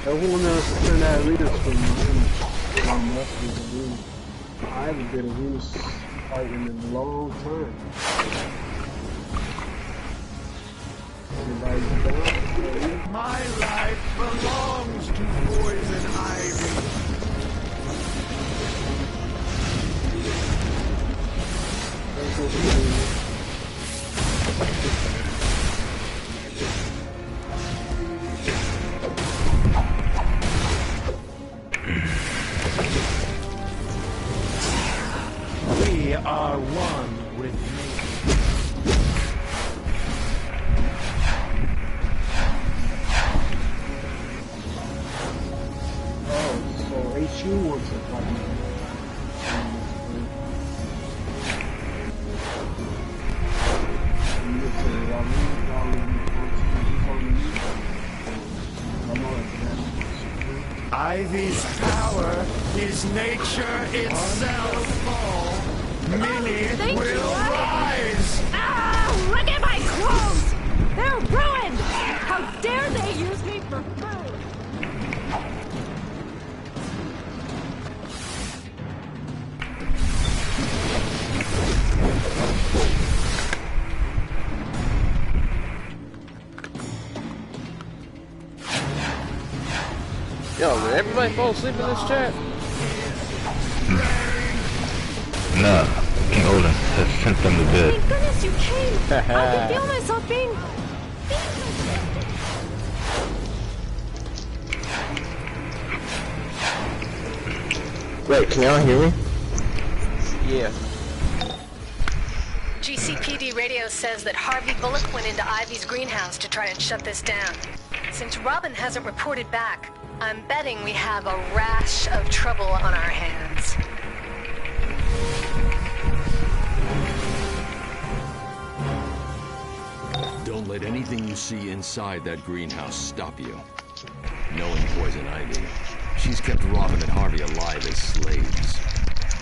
Everyone else to turn that arenas for me. I haven't been arenas fighting in a long time. My life belongs to poison ivy. We are one with nature. Oh, so HU wants to fight me. Ivy's power is nature itself. Many will rise. Ah! Look at my clothes! They're ruined! How dare they use me for food? Yo, did everybody fall asleep in this chat? Nah, King Olin has sent them to bed. Thank goodness you came! I can feel myself being... Wait, can y'all hear me? Yeah. GCPD radio says that Harvey Bullock went into Ivy's greenhouse to try and shut this down. Since Robin hasn't reported back, I'm betting we have a rash of trouble on our hands. Don't let anything you see inside that greenhouse stop you. Knowing Poison Ivy, she's kept Robin and Harvey alive as slaves.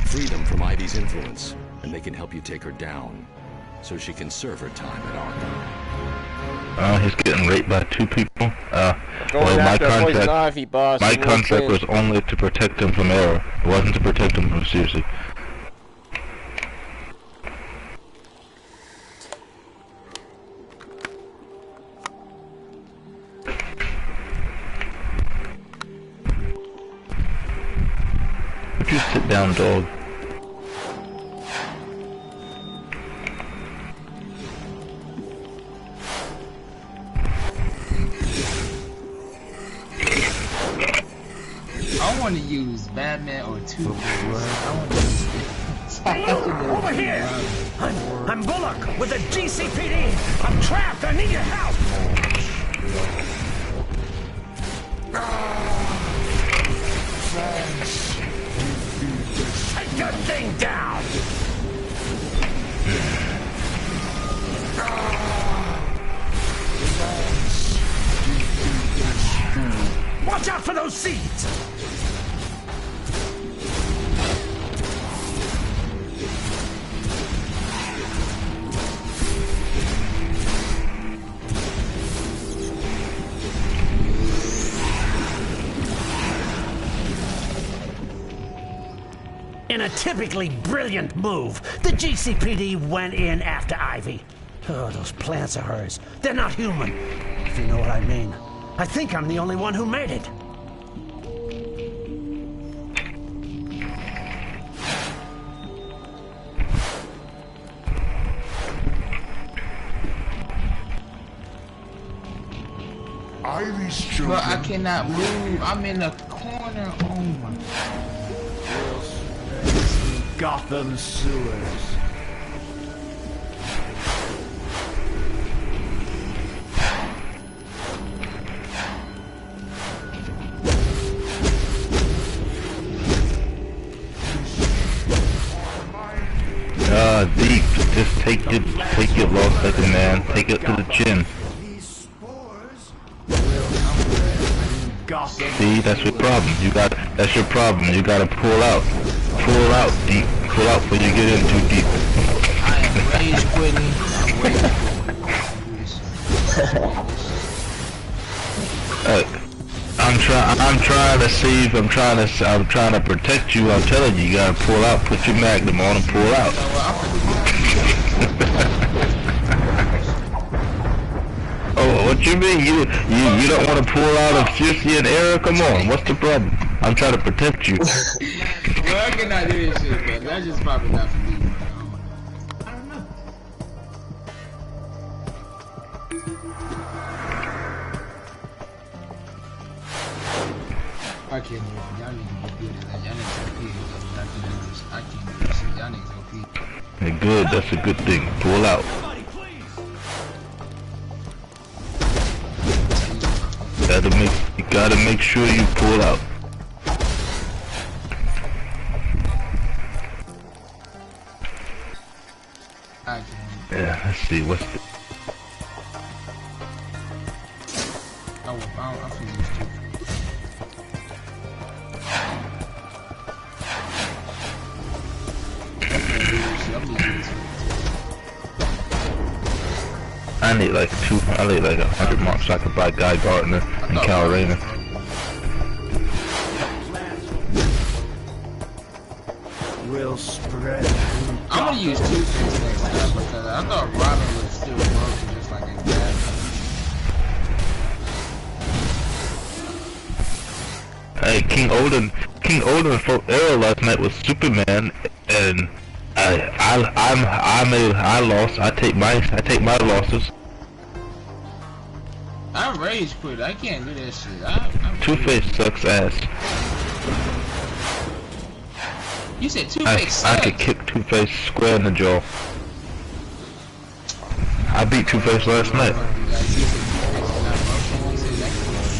Free them from Ivy's influence, and they can help you take her down, so she can serve her time at Arkham. He's getting raped by 2 people. Going after Poison Ivy, boss. My contract was only to protect him from error. It wasn't to protect him from seriously. Would you sit down, dog? I want to use Batman or Two-Face. I want to use Over here! I'm Bullock with the GCPD! I'm trapped! I need your help! Take that thing down! Watch out for those seeds! In a typically brilliant move, the GCPD went in after Ivy. Oh, those plants of hers. They're not human, if you know what I mean. I think I'm the only one who made it. Ivy's children. But I cannot move. I'm in a corner. Oh my. Gotham sewers. Deep. Just take your loss like a man. Take it to the chin. See, that's your problem. That's your problem. You gotta pull out. Pull out deep. Pull out before you get in too deep. I am rage quitting. I'm waiting for I'm trying to protect you. I'm telling you, you gotta pull out, put your magnum on and pull out. Oh, what you mean? You don't want to pull out of Sissy and Era? Come on, what's the problem? I'm trying to protect you. Well, I cannot do this shit, man. That's just probably not for me. I don't know. I can't even. Y'all need to get good at that. Y'all niggas OP. I can't do this shit. Y'all niggas OP. Hey, good. That's a good thing. Pull out. You gotta make sure you pull out. Yeah, let's see, what's the... I'm finna use two. I need like 100 marks so I can buy Guy Gardner and Cal Rayner. We'll spread. I'm gonna use Two-Face next time because I thought Robin would still broken just like his dad. Hey, King Odin fought Arrow last night with Superman, and I lost. I take my losses. I rage quit. I can't do that shit. Two-Face sucks ass. You said Two-Face sucks. I could kick Two-Face square in the jaw. I beat Two-Face last night.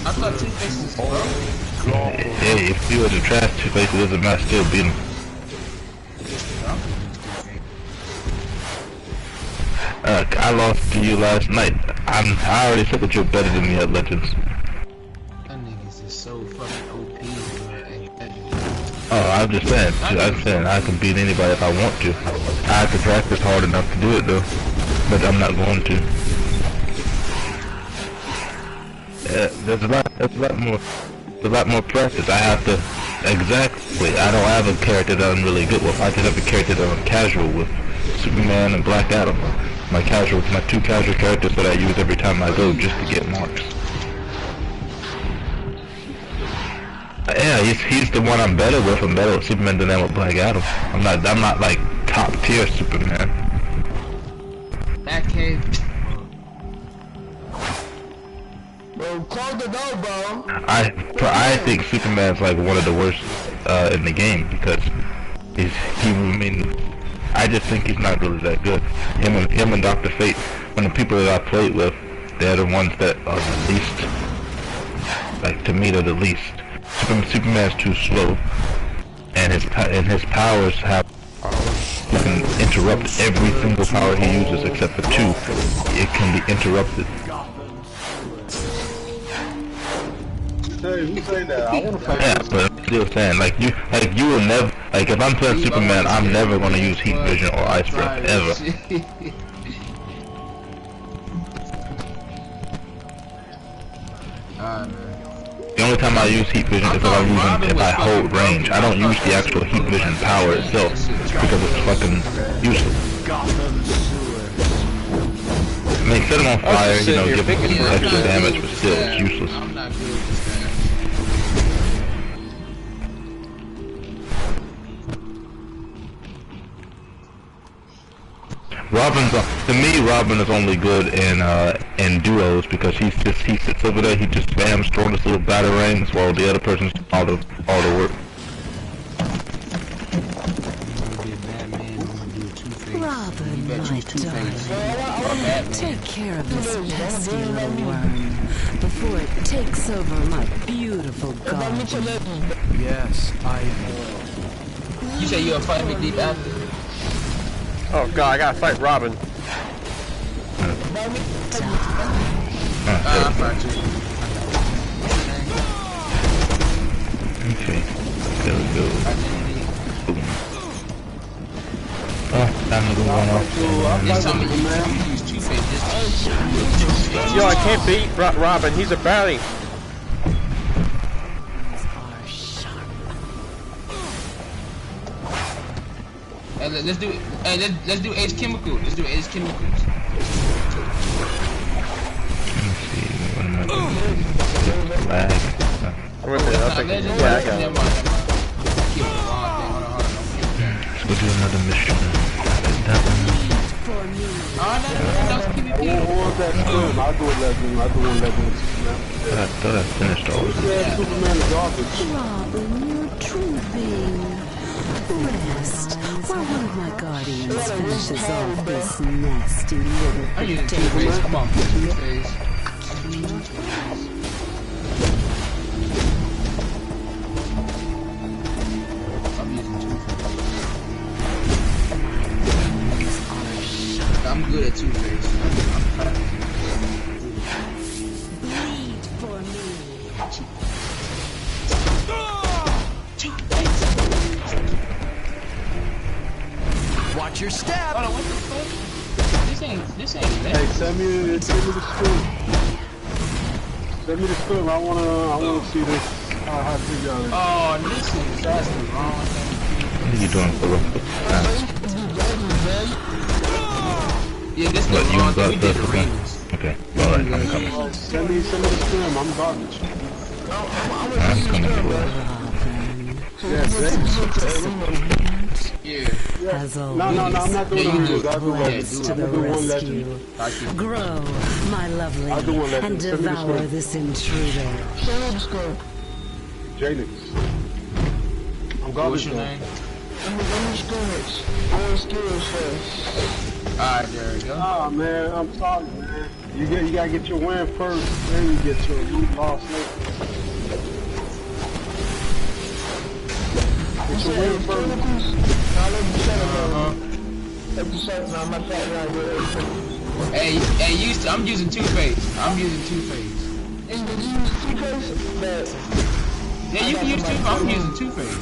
I thought Two-Face was broken. Hey, if you was a trash Two-Face, it doesn't matter. Still beat him. I lost to you last night. I already said that you're better than me at Legends. That niggas is so fucking OP, man. Oh, I'm just saying. I can beat anybody if I want to. I have to practice hard enough to do it though, but I'm not going to. Yeah, there's a lot more practice. I have to. Exactly. I don't have a character that I'm really good with. I just have a character that I'm casual with. Superman and Black Adam. My two casual characters that I use every time I go just to get marks. Yeah, he's the one I'm better with. I'm better with Superman than I am with Black Adam. I'm not like top tier Superman. Batcave. Bro, close the door, bro. I think Superman's like one of the worst in the game because I just think he's not really that good. Him and Dr. Fate, when the people that I played with, they're the ones that are the least. Like to me, they're the least. Superman's too slow, and his powers have. You can interrupt every single power he uses except for two. It can be interrupted. Hey, who say that? I want to play. Yeah, but I'm still saying, you will never, if I'm playing Superman, I'm never gonna use heat vision or ice breath ever. The only time I use heat vision is if I hold range. I don't use the actual heat vision power itself because it's fucking useless. I mean, set him on fire, give him some extra damage, but still, it's useless. To me, Robin is only good in duos because he sits over there, he just spams throwing his little batarangs while the other person's doing all the work. Robin, my darling, take care of this pesky little worm before it takes over my beautiful garden. Yes, I You say you'll fight me deep after? Oh god, I gotta fight Robin. I'll fight you. Okay, there we go. Oh, time to go on off. Yo, I can't beat Robin, he's a baddie. Let's do it. Let's do Ace Chemical. Let's do Ace Chemicals. Lag. I'm with it. I'll take it. Yeah, I got it. Let's go do another mission. That one. That's PvP. I'll do 11. I'll do 11. I thought I finished all of them. Yeah, Superman is garbage. Robin, you're trooping. Rest while one of my guardians finishes off this nasty little I'm using Two-Face. Come on, Two-Face. I'm good at Two-Face. bleed for me. Two-Face. Watch your step. Hold on, what the fuck? This ain't that. Hey, send me the script. Send me the script. I wanna see this. How to figure out it. Oh, that's the wrong thing. What are you doing, Philip? Yeah, this is the What, you wrong and thing. We did Bud, arenas. Okay, alright, I'm coming. Send me the script. I'm garbage. I'm coming for it. Yeah. As always, No, I'm not doing you that. I'll do Blessed to the one rescue. legend. Grow, my lovely, I'll do one legend. and Send me the devour script. this intruder. J-Nix. I'm What's garbage your though. name? Alright, there we go. Ah man, I'm sorry man. You gotta get your win first, then you get your loss later. Get your win first. Hey, I'm using Two-Face. I'm using Two-Face. Yeah, you can use Two-Face. I'm using Two-Face.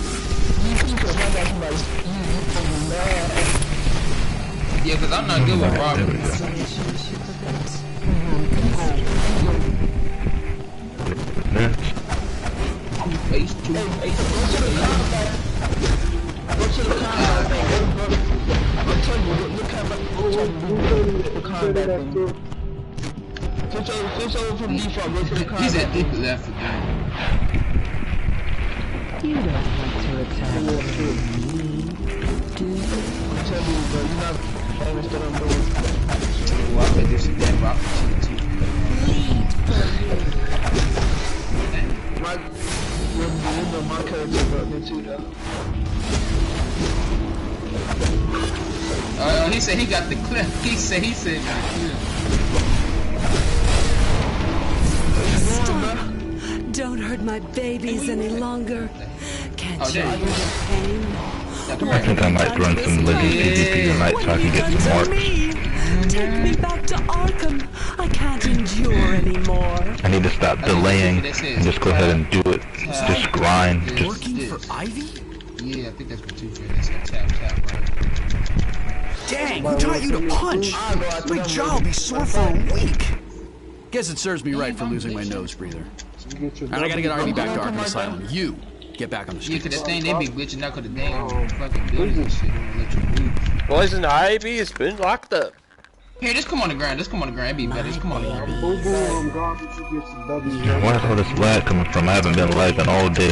Yeah, because I'm not good with Robin. Ace, Two-Face. He's at deep left again. You don't have to attack me, do you? Well, I bet this is that rock shit too. My character brought me too though. He said he got the clip. He said he got the clip. Stop! Don't hurt my babies any longer. Can't you hear the pain? I think I might run some legend PvP tonight so I can get some marks. Take me back to Arkham. I can't endure anymore. I need to stop delaying and just go ahead and do it. Just grind. Just Working for Ivy? Yeah, I think that's what Two-Face said. Tap, right? Dang, who taught you to punch? My jaw will be sore for a week. Guess it serves me right for losing my nose breather. And I gotta get Ivy back to Arkham Asylum. You get back on the Yeah, street. cause that thing, they be glitching out cause the damn fucking buildings and shit don't let you move. Poison Ivy has been locked up. Here, just come on the ground. Just come on the ground. It'd be better. Just come on the ground. Boom, I'm garbage. You get some W. where's all this lag coming from? I haven't been lagging all day.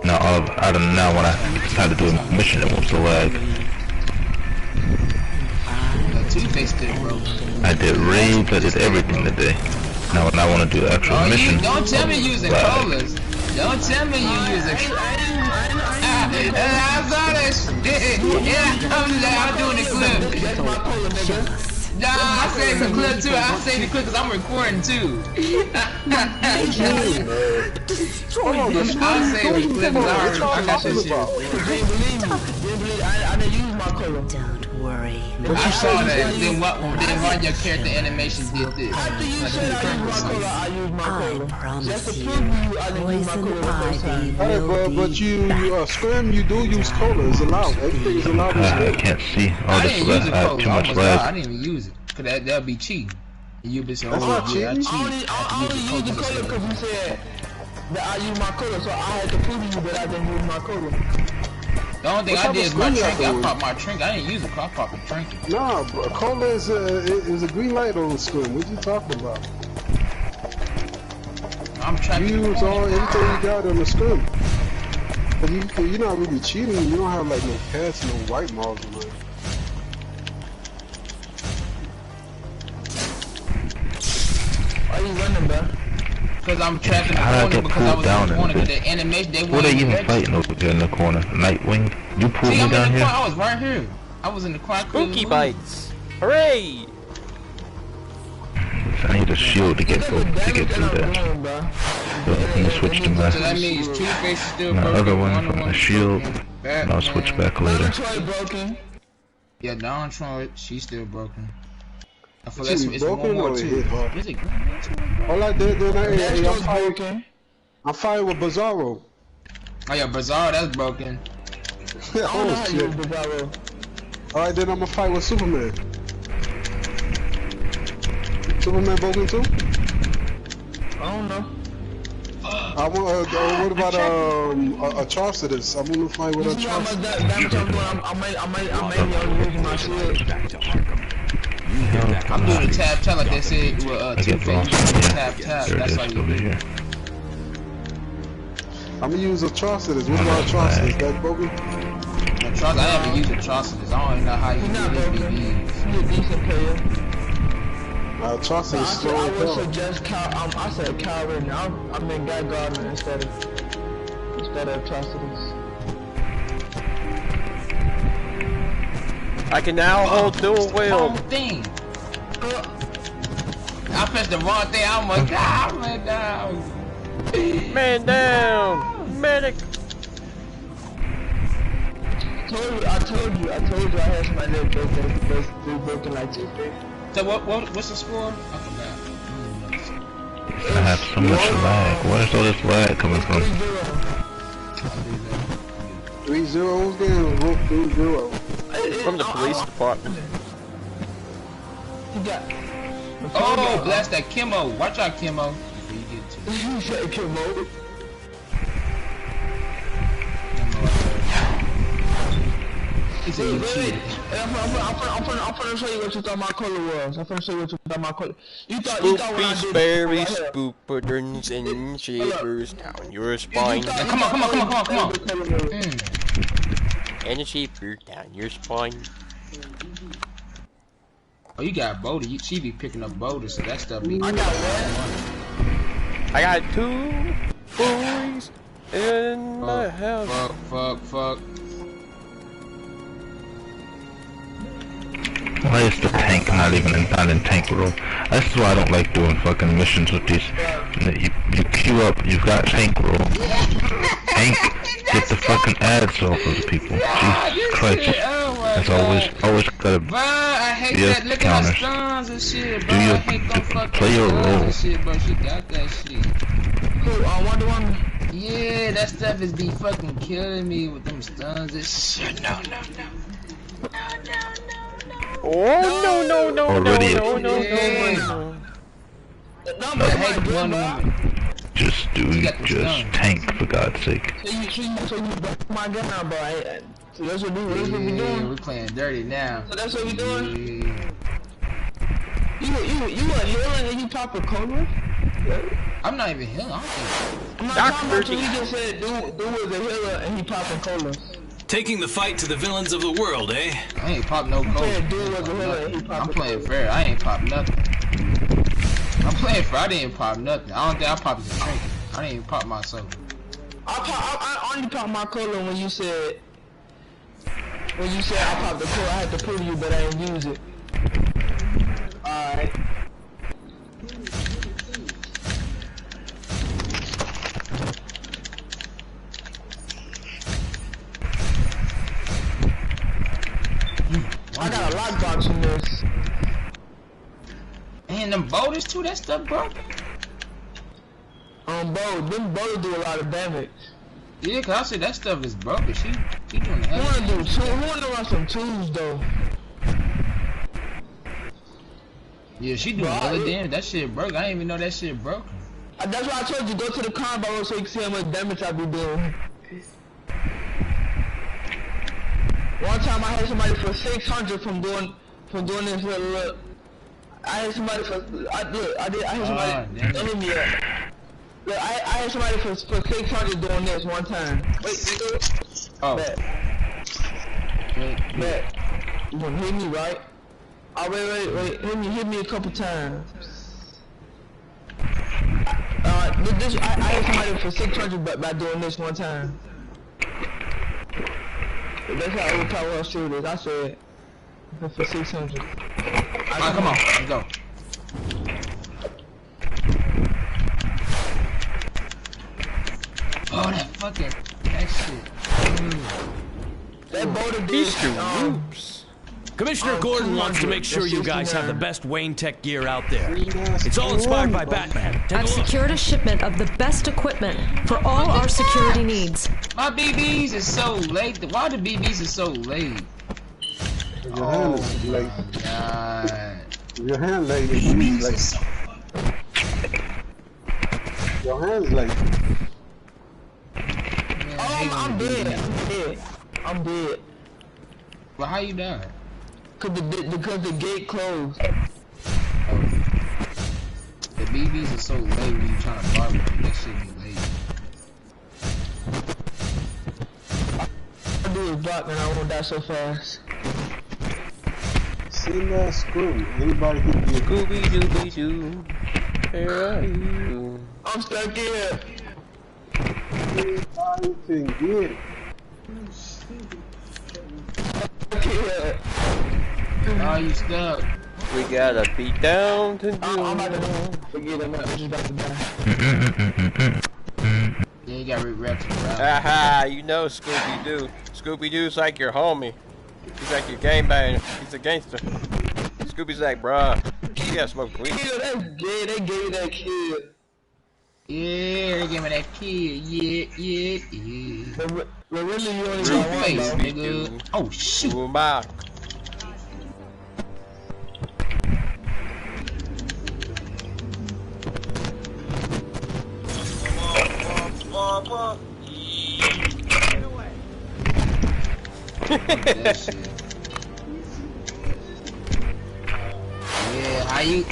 Now I don't know when I decide to do a mission it wants to lag. Two-Face did, bro. I did raids, I did everything today. Now when I want to do the actual mission, Don't tell me using colas. Don't tell me you using. I saw that shit. Yeah, I'm doing the clip. Nah, I saved the clip too. I saved the clip because I'm recording too. I'll save the clip because I got this shit. I didn't use my color. Don't worry. I saw that. Then why your character animation did this? I promise you, poison ivy Hey, will but be you Scrim, you do use cola. It's allowed. Everything is allowed in I Scrim. can't see all I this didn't lag. use it, I have folks. too much I lag. didn't even use it. Cause that'd be cheating. And you'd be saying, That's oh not yeah, I cheating. cheat. I only used the color because you said that I use my color, so I had to prove to you that I didn't use my color. The only thing I did is my trinket. I popped my trinket. I didn't use a car. I popped a trinket. Nah, cola is a green light on the screen. What you talking about? I'm trying to use everything you got on the screen. But you're not really cheating. You don't have like no cats, no white marks or nothing. Why you running, bro? Because I'm trapped in the corner because I was in the corner. Because the animation, they what are you even fighting over here in the corner? Nightwing? You pulled me down here? I was right here. I was in the corner. Spooky bites. Hooray! I need a shield to get through that. So let me switch to my so that means Two-Face is still my broken. other one from the shield. And I'll switch back later. Yeah, Don Troy, she's still broken. I feel it's broken or it hit hard? Is it all I did then I'm fighting with Bizarro. Oh yeah, Bizarro, that's broken. Oh shit. Alright, then I'm gonna fight with Superman. Superman broken too? I don't know. What about Atrocitus? I'm gonna fight with Atrocitus. I might use my shield. I'm doing the tap like they said with Two-Face. Tap. That's how you do it. I'm gonna use Atrocitus. What about Atrocitus? That broken? Atrocitus? I haven't used Atrocitus. I don't even know how you do this. He's a decent player. Atrocitus is slow. I would suggest I said Calvin. I mean Guy Gardner instead of Atrocitus. I can now hold dual wield. Thing. I pressed the wrong thing. I almost died. Man down. Man down. Medic. I told you I had somebody that broken like Two-Face. So what's the score? I forgot. I have so much lag. Where's all this lag coming from? 3-0 game. 3-0. From the police department. You got. Oh, blast that Kimmo. Watch out, Kimmo. You said Kimmo. He said you cheated. I'm finna show you what you thought my color was. I'm finna show you what you thought my color. You thought when I did berry spook patterns and shivers down your spine. Come on. And a shaper down your spine. Oh, you got Boulder. She be picking up Boulder, so that stuff be. I got one. I got 2 boys in my house. Fuck. Why is the tank not even in tank roll? That's why I don't like doing fucking missions with these. You queue up, you've got tank roll. Tank, get the fucking ads off of the people. Jesus Christ. That's always gotta be a counter. Play your role. She got that shit. Cool, Wonder Woman. Yeah, that stuff is be fucking killing me with them stuns and shit. No. Oh no. Already Just tank for God's sake. So you broke my gun now, bro. So that's what we doing. We're playing dirty now. So that's what we doing. You a healer and you pop a cola? I'm not even healing. I don't think. I'm not talking about you. He just said dude was a healer and he popping cola. Taking the fight to the villains of the world, eh? I ain't pop no cola. I'm playing fair. I ain't pop nothing. I'm playing fair. I didn't pop nothing. I don't think I popped the trinket. I didn't even pop myself. I only popped my cola when you said I popped the cola. I had to prove you, but I didn't use it. Alright. I got a lockbox in this. And them boulders too, that stuff broken. Them boulders do a lot of damage. Yeah, cause I said that stuff is broken. She doing that. Who wanna run some twos though? Yeah, she doing other damage. That shit broke. I didn't even know that shit broken. That's why I told you go to the combo so you can see how much damage I be doing. One time I had somebody for 600 from doing this look. I had somebody for I had somebody enemy look, I had somebody for 600 doing this one time. Wait, nigga. Oh. Bet. You gonna hit me, right? Oh wait. Hit me a couple times. I had somebody for 600 by doing this one time. That's how overpowered our shooters. I said for 600. Alright, come on, let's go. Oh, that shit. That boulder These two oops. Commissioner Gordon wants to make sure you guys have the best Wayne Tech gear out there. It's all inspired by Batman. I've secured a shipment of the best equipment for all our security needs. My BBs is so late. Why the BBs is so late? Your hand is late. God. Your hand late. BBs is so Your hand's late. I'm dead. Well, how you done? Because the gate closed. The BBs are so late when you trying to bar with them. That shit be late. I do is block and I won't die so fast. Send that screw. Anybody can be a Scooby-Dooby-Doo. Where are you? I'm stuck here. Anybody can get. Oh, you stuck. We gotta be down to do. I'm about to forget I'm just about to die. Yeah, you got regrets around. Aha, you know Scooby-Doo. Scooby-Doo's like your homie. He's like your gangbang. He's a gangster. Scooby's like, bruh, you gotta smoke weed. Yeah, that's gay. They gave that kid. Yeah, they gave me that kid. Yeah. But really, you only Two got face, one, nigga. Oh, shoot. Boomba. That shit. Yeah, how you?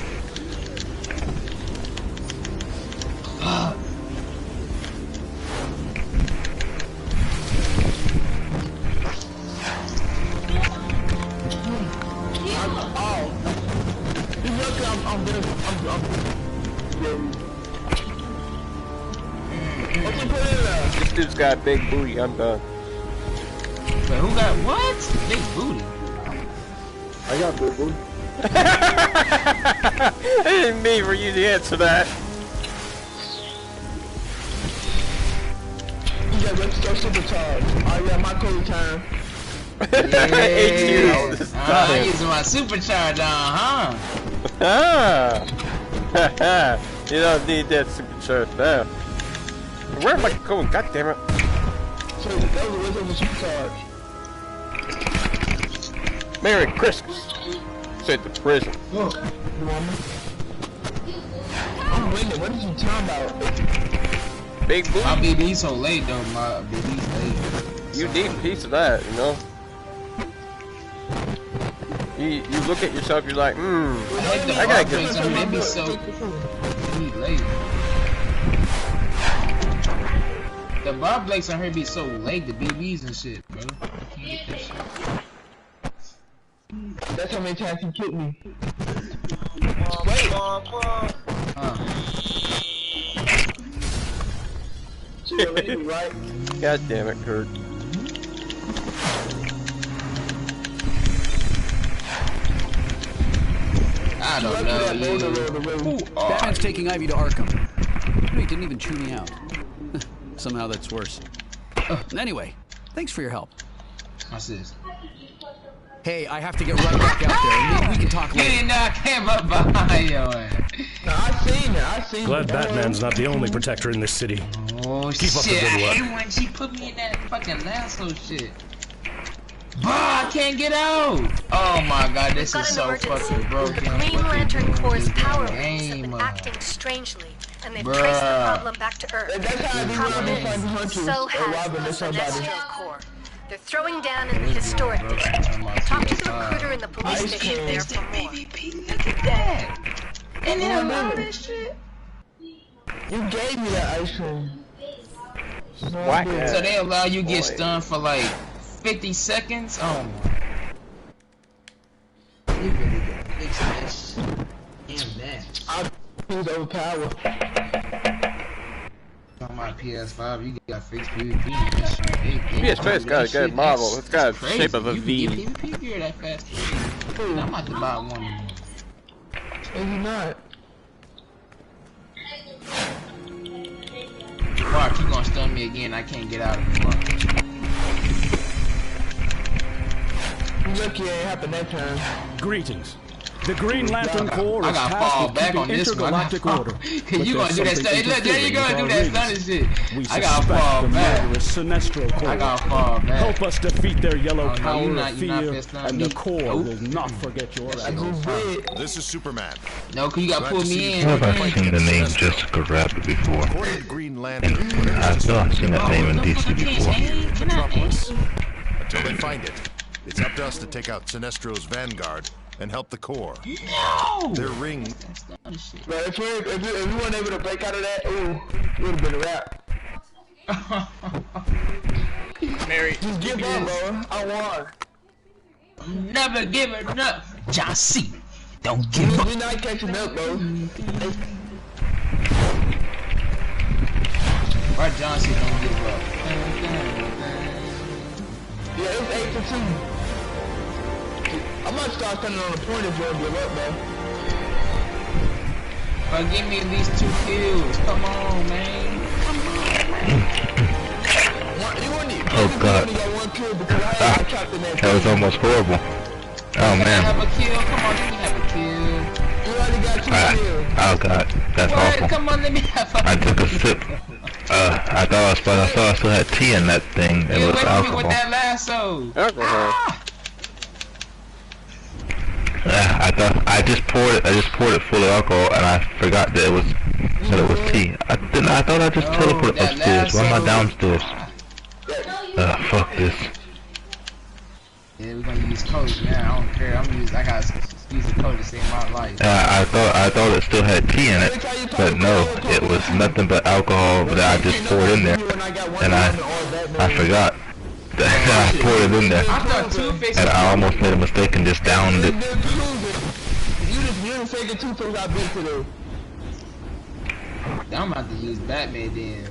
This dude's got a big booty. I'm done. Wait, who got what? Big booty. I got big booty. I didn't mean for you to answer that. Yeah, let's go supercharge. Oh yeah, my cool time. Yeah, I using my supercharge on, huh? Ah. You don't need that supercharge now. Where am I going? God damn it. So that was a supercharge. Merry Christmas. Said the prison. Look, I'm winning. What are you talking about? Big booty. My BB so late though. My BB's late. You need a piece of that, you know. You look at yourself. You're like, I gotta get some. They be so late. The bar blakes on her be so late. The BBs and shit, bro. I can't get that shit. That's how many times you kicked me. wait. Right? God damn it, Kurt. I don't know. Batman's taking Ivy to Arkham. No, he didn't even chew me out. Somehow that's worse. Anyway, thanks for your help. What's this? Hey, I have to get right back out there. Maybe we can talk later. You didn't know I came up behind your ass. No, I seen it. Glad Batman's not the only protector in this city. Oh, Keep shit. up the good work. I hate when she put me in that fucking lasso shit. Bah, I can't get out. Oh my god, this is so fucking broken. The Green Lantern Corps' power rings have been acting strangely, and they've traced the problem back to Earth. The problem is, so has the Celestial Corps. They're throwing down in the historic district. Talk to the recruiter in the police station there for more. Look at that. And then all this shit. You gave me that ice cream. Whack ass. So they allow you to get stunned for like 50 seconds? Oh my. You really gotta fix this. And that. I was overpowered. On my PS5, you got fixed PvP. PS5's got a good model. It's got the shape of a V. You can PvP gear that fast. I'm about to buy one more. Maybe not. Mark, you gonna stun me again? I can't get out of the park. You lucky it ain't happened that time. Greetings. The Green Lantern Corps is I gotta fall tasked back with on keeping this one. intergalactic order. You gonna do that stuff? Look, there you go, do that stunning shit. I gotta suspect fall the back. murderous Sinestro Corps. I gotta fall back. Help us defeat their yellow no, power you're not of fear, and the Corps Nope. will not forget your efforts. This is Superman. No, cause you gotta pull me in. Where have I seen the name Jessica Rabbit before? According to Green Lantern, I thought I've seen that name in DC before. Metropolis. Until they find it, it's up to us to take out Sinestro's vanguard and help the Corps. No! Their ring. But if you weren't able to break out of that, ooh, it would have been a wrap. Mary, just give up, bro. I won. Never give it up, John C. Don't give up. You're not catching up, bro. Right, John C. Don't give up. Yeah, it's 8-2. I might start standing on the point if you don't give up, bro. But give me at least 2 kills. Come on, man. Come on, man. Oh god. That was almost horrible. Oh man. Have a kill. Come on, let me have a kill. You already got 2 kills. Oh god, that's What? awful. Come on, let me have a I took a sip. I thought I still had tea in that thing. It was alcohol. with that lasso. Alcohol. I just poured it full of alcohol, and I forgot that it was tea. I thought I just teleported upstairs. Why am I downstairs? Fuck this. Yeah, we're gonna use code now. I don't care. I gotta use the code to save my life. I thought it still had tea in it, but no, it was nothing but alcohol that I just poured in there, and I forgot. I poured it in there, and I almost made a mistake and just downed it. You didn't figure Two-Face out big today. I'm about to use Batman then.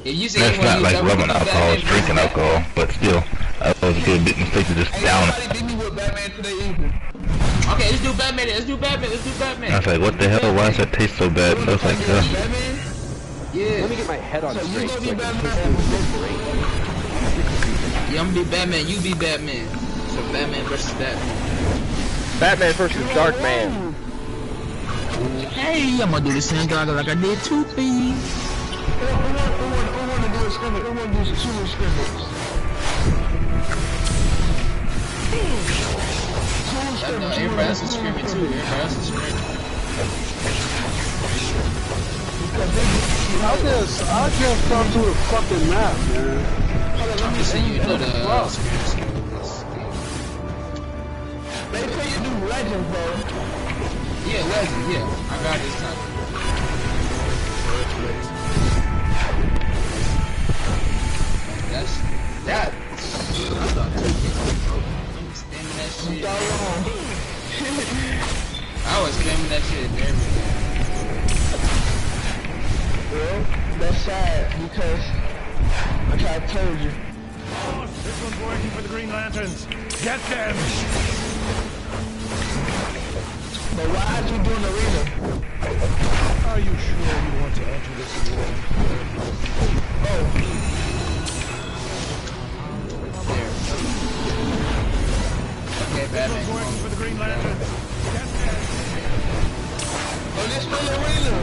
Yeah, That's not like rubbing alcohol, it's drinking alcohol, but still, that was a good big mistake to just down it. Okay, let's do Batman, let's do Batman. I was like, what the hell, why does that taste so bad? And I was like, yeah. Let me get my head on straight so I can Yeah, I'm gonna be Batman, you be Batman. So Batman versus Batman. Batman versus Dark Man. Hey, I'm gonna do the same thing like I did Two-Face. I want to do a scrimmage. I want to do some scrimmage. Everybody else is scrimmage too. I just come to the fucking map, man. I'm just saying you know the scrimmage. They say you do legends, bro. Yeah, legends, yeah. I got this time. That. I thought I'm spamming that shit. I was spamming that shit everywhere. Well, that's sad because like I told you. Oh, this one's working for the Green Lanterns. Get them! But why aren't you doing the arena? Are you sure you want to enter this war? Oh. Okay, Batman. Working for the Green Lantern. Oh, this for the arena.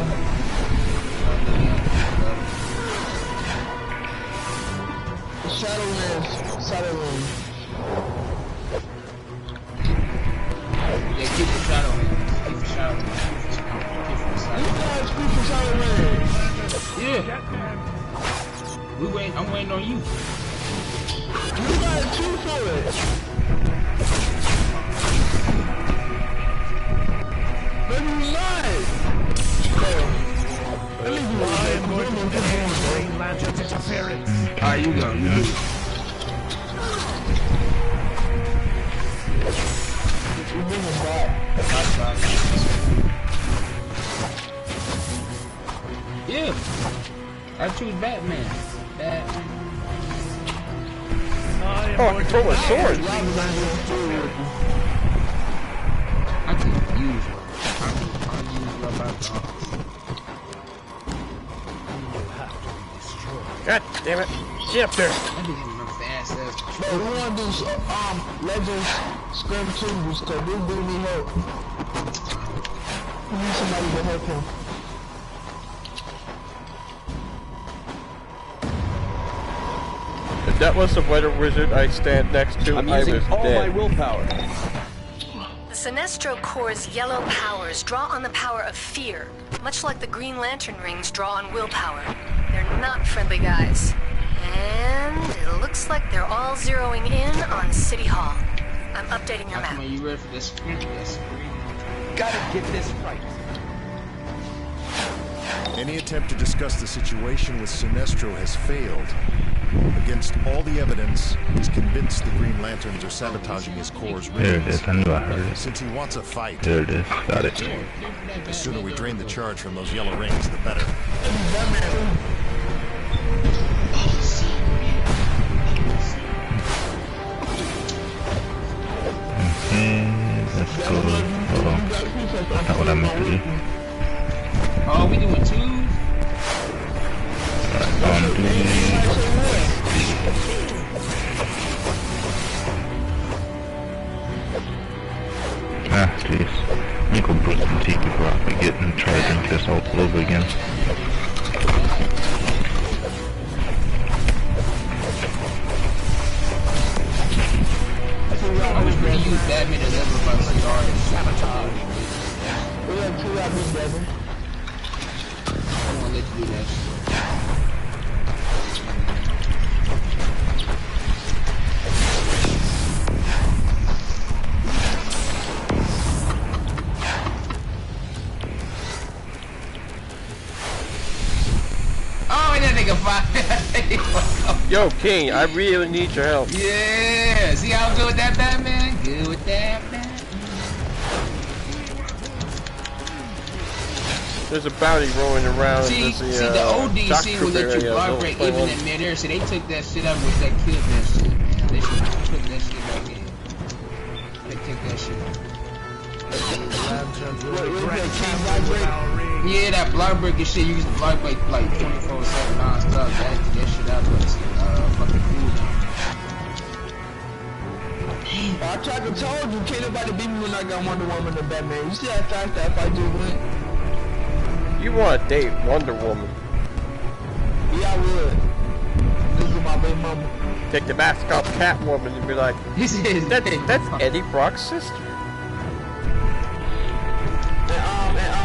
Shadowlands. Yeah, keep the Shadowlands. Keep the Shadowlands. You guys keep the Shadowlands. Yeah. I'm waiting on you. You got 2 for it. Maybe you lied. I am going to intervene Green Lantern's interference. Alright, you go. You go. Yeah, I choose Batman. Batman. Oh, I can throw a sword. I can use one. I'll use Robot. God damn it! Get up there. That didn't even remember the ancestors. Bro, we want to do Legends Scrum 2 because we do need help. We need somebody to help him. If that was the weather wizard I stand next to, I'm I using was all dead. my willpower. The Sinestro Corps' yellow powers draw on the power of fear, much like the Green Lantern rings draw on willpower. They're not friendly guys. And it looks like they're all zeroing in on City Hall. I'm updating your map. Are you ready for this screen? Gotta get this right. Any attempt to discuss the situation with Sinestro has failed. Against all the evidence, he's convinced the Green Lanterns are sabotaging his Corps' rings. There it is. I knew I heard it. Since he wants a fight, There it is. Got it. the sooner we drain the charge from those yellow rings, the better. Let's go. That's not what I meant to do. Oh, we doing 2? Jeez. Let me go brush some teeth before I forget and try to drink this all over again. I was ready to use Batman to level my cigar and sabotage. We have 2 out of Devin. I won't let you do that shit. Oh, that nigga fine. Yo, King, I really need your help. Yeah, see how I'm good with that Batman? Good with that Batman. There's a bounty rolling around. See, the ODC will let you block break even in midair, so they took that shit out with that killed that shit, man. They should put that shit back in. They took that shit out. Yeah, that block breaking shit, you used to block break like 24/7 non-stop. That shit out was fucking cool. I tried to tell you, can't nobody beat me when I got Wonder Woman and Batman. You see how fast that fight just went? You want to date Wonder Woman? Yeah, I would. This is my baby mama. Take the mask off Catwoman and be like, that's Eddie Brock's sister.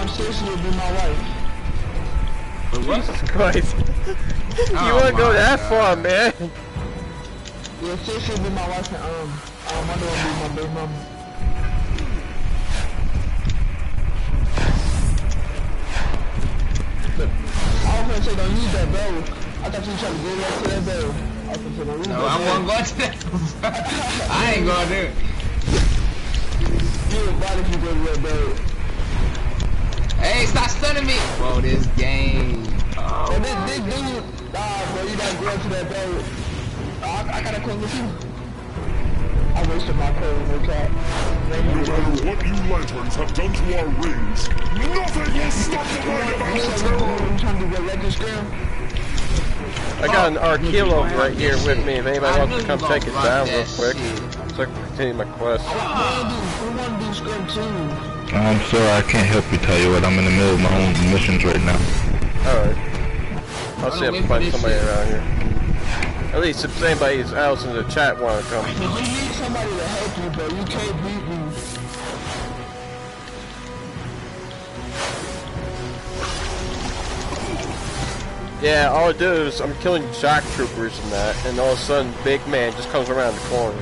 And Cecily will be my wife. Jesus Christ. You wouldn't go that far, man. Yeah, Cecily will be my wife and Wonder Woman will be my baby mama. I was gonna say don't use that barrel. I thought you were trying to go up to that barrel. I was gonna say don't use No, that I won't go to that. I ain't going there. You would body if you go to that barrel. Hey, stop stunning me! Bro, this game. Oh, this dude, bro, you gotta go up to that barrel. I gotta quit with you. I wasted my code, no cap. No matter what you lanterns have done to our rings, nothing will stop the light of our terror! You trying to do what, Legend Scram? I got an Arquillo right here with me if anybody wants to come take it down real quick. So I can continue my quest. We wanna do Scram too. I'm sorry, I can't help you. Tell you what, I'm in the middle of my own missions right now. Alright. I'll see if I can find somebody around here. At least if anybody else in the chat want to come. You need somebody to help you, bro. You can't beat me. Yeah, all I do is I'm killing shock troopers and that, and all of a sudden, big man just comes around the corner.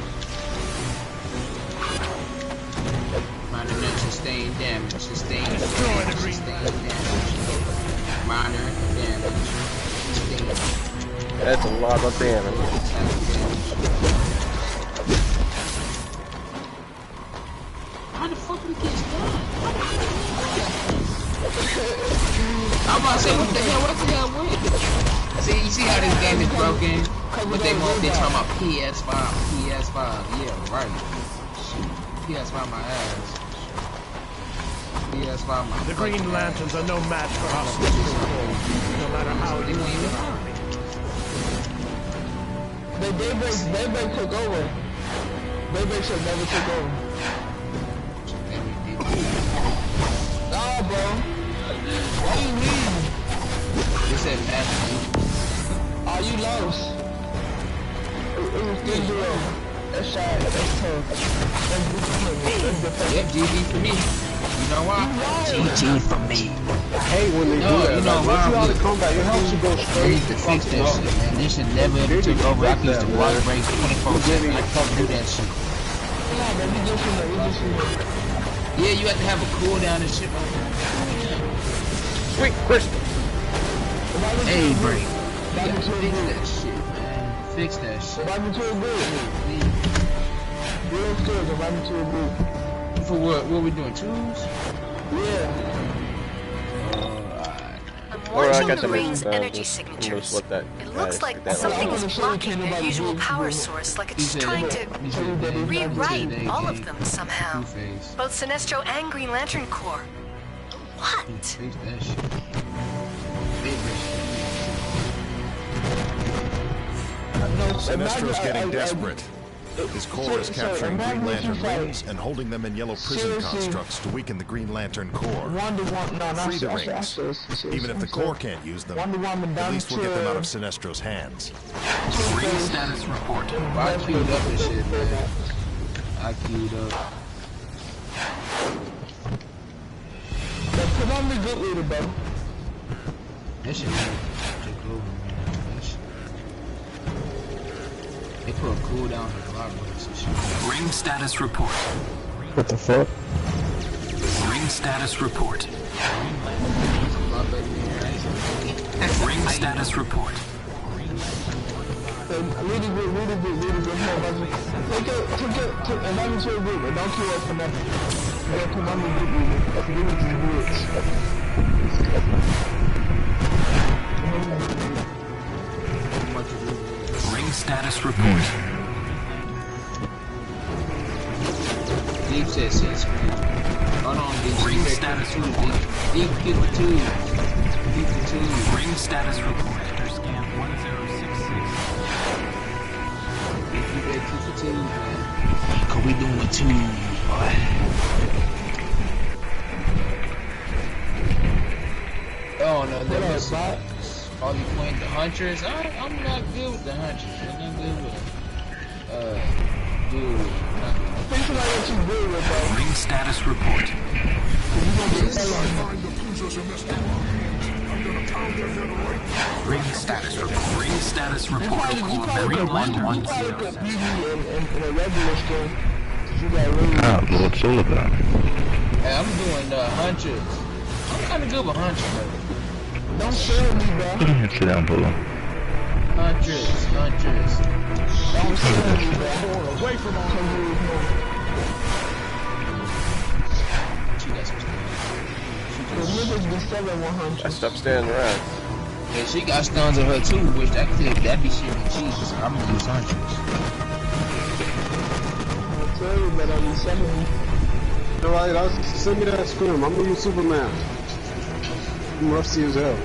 Minor sustained damage. Sustained damage. Minor damage. Sustained. That's a lot of damage. How the fuck we get stunned? I'm about to say, what the hell went? See, you see how this game is broken? What they talking about PS5, yeah, right. PS5 my ass. PS5 my The Green Lanterns are no match for us. No matter how you Daybreak took over. Daybreak should never took over. Nah, bro. What do you mean? They said match. Oh, you lost. It was good, bro. That's shot. That's tough. Yep, GG for me. You know why? GG for me. I hate when they do that. You know why? why? Once you out of combat, it helps you go straight. They need to fix that shit, man. They should never ever took over. I can use the water break 24/7. I can't do that shit. Yeah, you have to have a cooldown and shit. Sweet crystal. Hey, break. You gotta fix that shit, man. Fix that shit. For what? What we doing? Twos? Yeah. I'm Alright, I watching got the the ring's mission. energy signatures. What that, It looks like something is blocking their usual power source, like it's trying to rewrite all of them somehow. Both Sinestro and Green Lantern Corps. What? Fix that shit. Sinestro's getting desperate. His Corps is capturing Green Lantern rings and holding them in yellow prison constructs to weaken the Green Lantern Corps. Free the rings. Even if the Corps can't use them, at least we'll get them out of Sinestro's hands. Ring status report. I queued up this shit, man. I queued up. Put on the good leader, bro. That shit take over, man. That shit. They put a cooldown on a lot of this shit. Ring status report. What the fuck? Ring status report. Ring status report. Really good. Take and I'm to a group, and don't queue up for nothing. Yeah, come on, Ring status report. Deep says yes. Hold on, Deep. Ring status report. Deep, get the two. Keep the two. Ring status report. Scan 1066. Keep the two, man. Cause we doing two, boy. Oh no, that was all you playing the Hunters. I'm not good with the Hunters. I'm not good with dude. Ring status report. Ring status report. Ring status report. Green Lantern 107. Ah, Lord Sullivan. Hey, I'm doing the Hunters. I'm kind of good with Hunters, bro. Don't fail me, bro. Sit down, Polo. Hunters. Don't fail me, bro. Away from all I stopped standing around. Yeah, she got stuns on her too, which that be shit with cheese. I'm gonna use Hunters. I'll tell you, but I'll be selling me. Alright, send me that scrim. I'm gonna use Superman. I'm rusty as hell.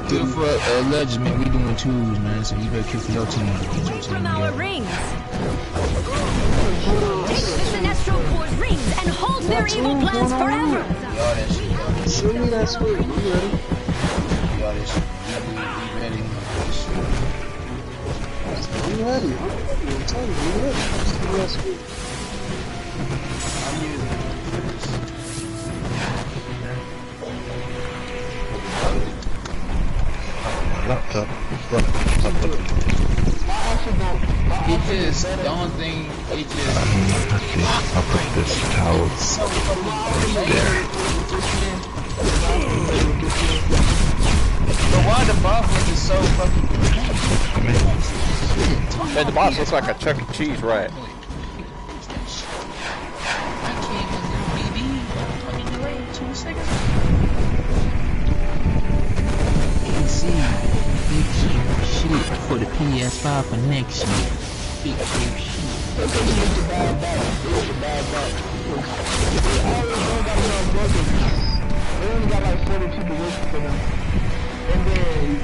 Kill for Legend, we doing twos, man, so you better kill for your team. Get your team From our together. rings. Take the Sinestro Corps' rings and hold their evil plans forever. Y'all that shit. Send me that scrim. I'm ready. Y'all that shit. We ready. I'm ready. I'm telling you, I'm ready. Send me that scrim. I'm using it. laptop. It's running. It just, the only thing, it just... let's see, I'll put this towel right there. But why the boss is so fucking... Man, the boss looks like a Chuck E. Cheese rat. Shit for the PS5 for next year. Big shit. They only got like 40 people working for them. And then we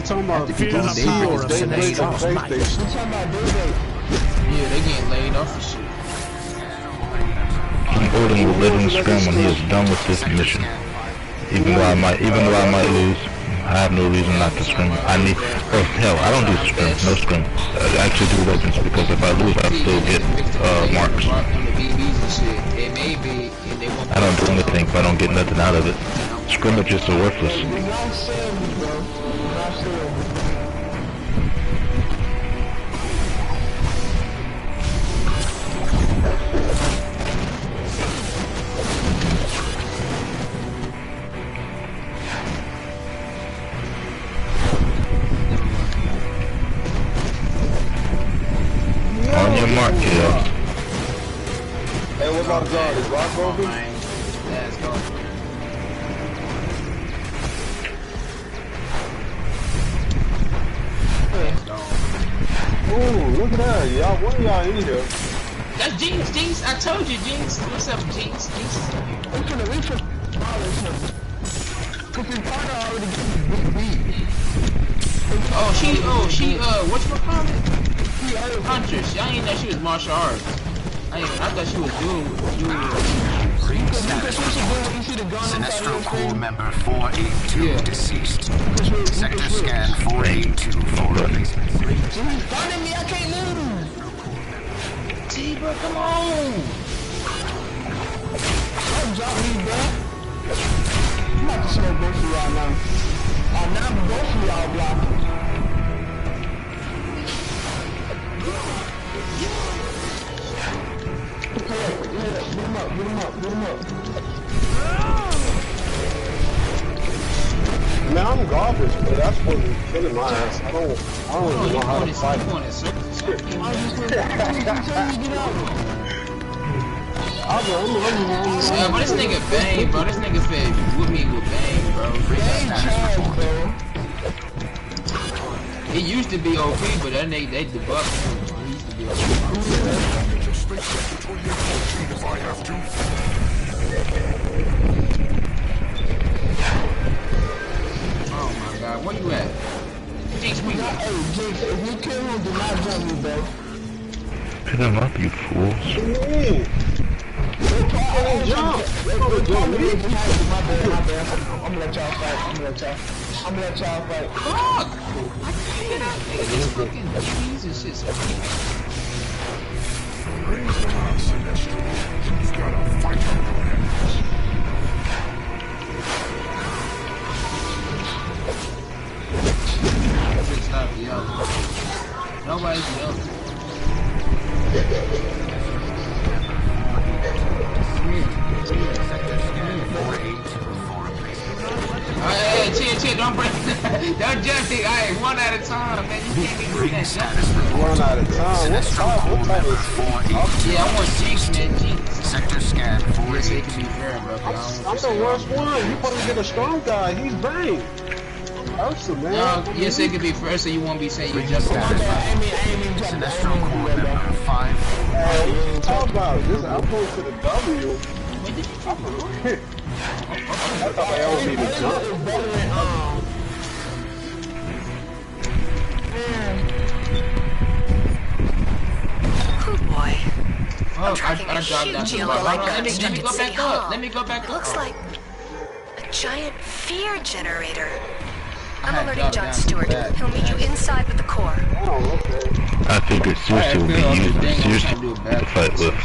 talking about Fear the power of Sinestro's might. We talking about day. Yeah, they getting laid off for shit. I'm ordering will live in the scrim when he is done with this mission. Even though I might lose, I have no reason not to scrim. I need, oh hell, I don't do scrim, no scrim. I actually do weapons because if I lose, I still get marks. I don't do anything if I don't get nothing out of it. Scrimmages are worthless. On your mark, kiddo. Hey, what about God? Is Rock broken? Yeah, it's going. Ooh, look at that. Y'all, what are y'all in here? That's Jinx. I told you, Jinx. What's up, Jinx? Oh, she, whatchamacallit? Huntress. Y'all ain't know she was martial arts. I thought she was doing Sinestro Corps member 482 deceased. Sector scan 482 for replacement. Finding me, I can't lose. T-Bro, come on. Don't drop me, bro. I'm about to smoke both of y'all now. Oh, now both of y'all blocking. Get him up. Man, I'm garbage, but that's what's killing my ass. I don't even know how to fight. But this nigga bang, bro. This nigga said with me with bang, bro. It used to be OP, but then they debuffed him. He used to be OP. If I have to. Oh my god, where you at? Jinx, where you at? Hey, Jinx, if you kill him, do not jump me, bro. Pick him up, you fools. Jump! I'm gonna let y'all fight. Fuck! I can't get out. Nigga, this fucking Jesus shit's Raise them on Sinestro. You've got a fight on your hands. Stop yelling. Nobody's yelling. Hey, chill, don't break. Don't jump it. Alright, one at a time, man. You can't be doing that. One at a time. What type is Yeah, I want Jinx, man. Jinx. Sector scan 482. It can be fair, bro. I'm the worst one. You supposed to get a strong guy. He's bang. Person, man. No, yes, it could be fair, so you won't be saying you jumped on it. Sinestro Corps member 5. Hey, what you talking about? This I'm going to the W. I thought I don't need to jump. Oh boy. I'm tracking a huge yellow light gun stuck in City Hall. Let me go back up. Looks like a giant fear generator. I'm had alerting dropped John down Stewart. too bad. He'll meet you inside with the core. Oh, okay. I figured seriously would be used seriously to fight with.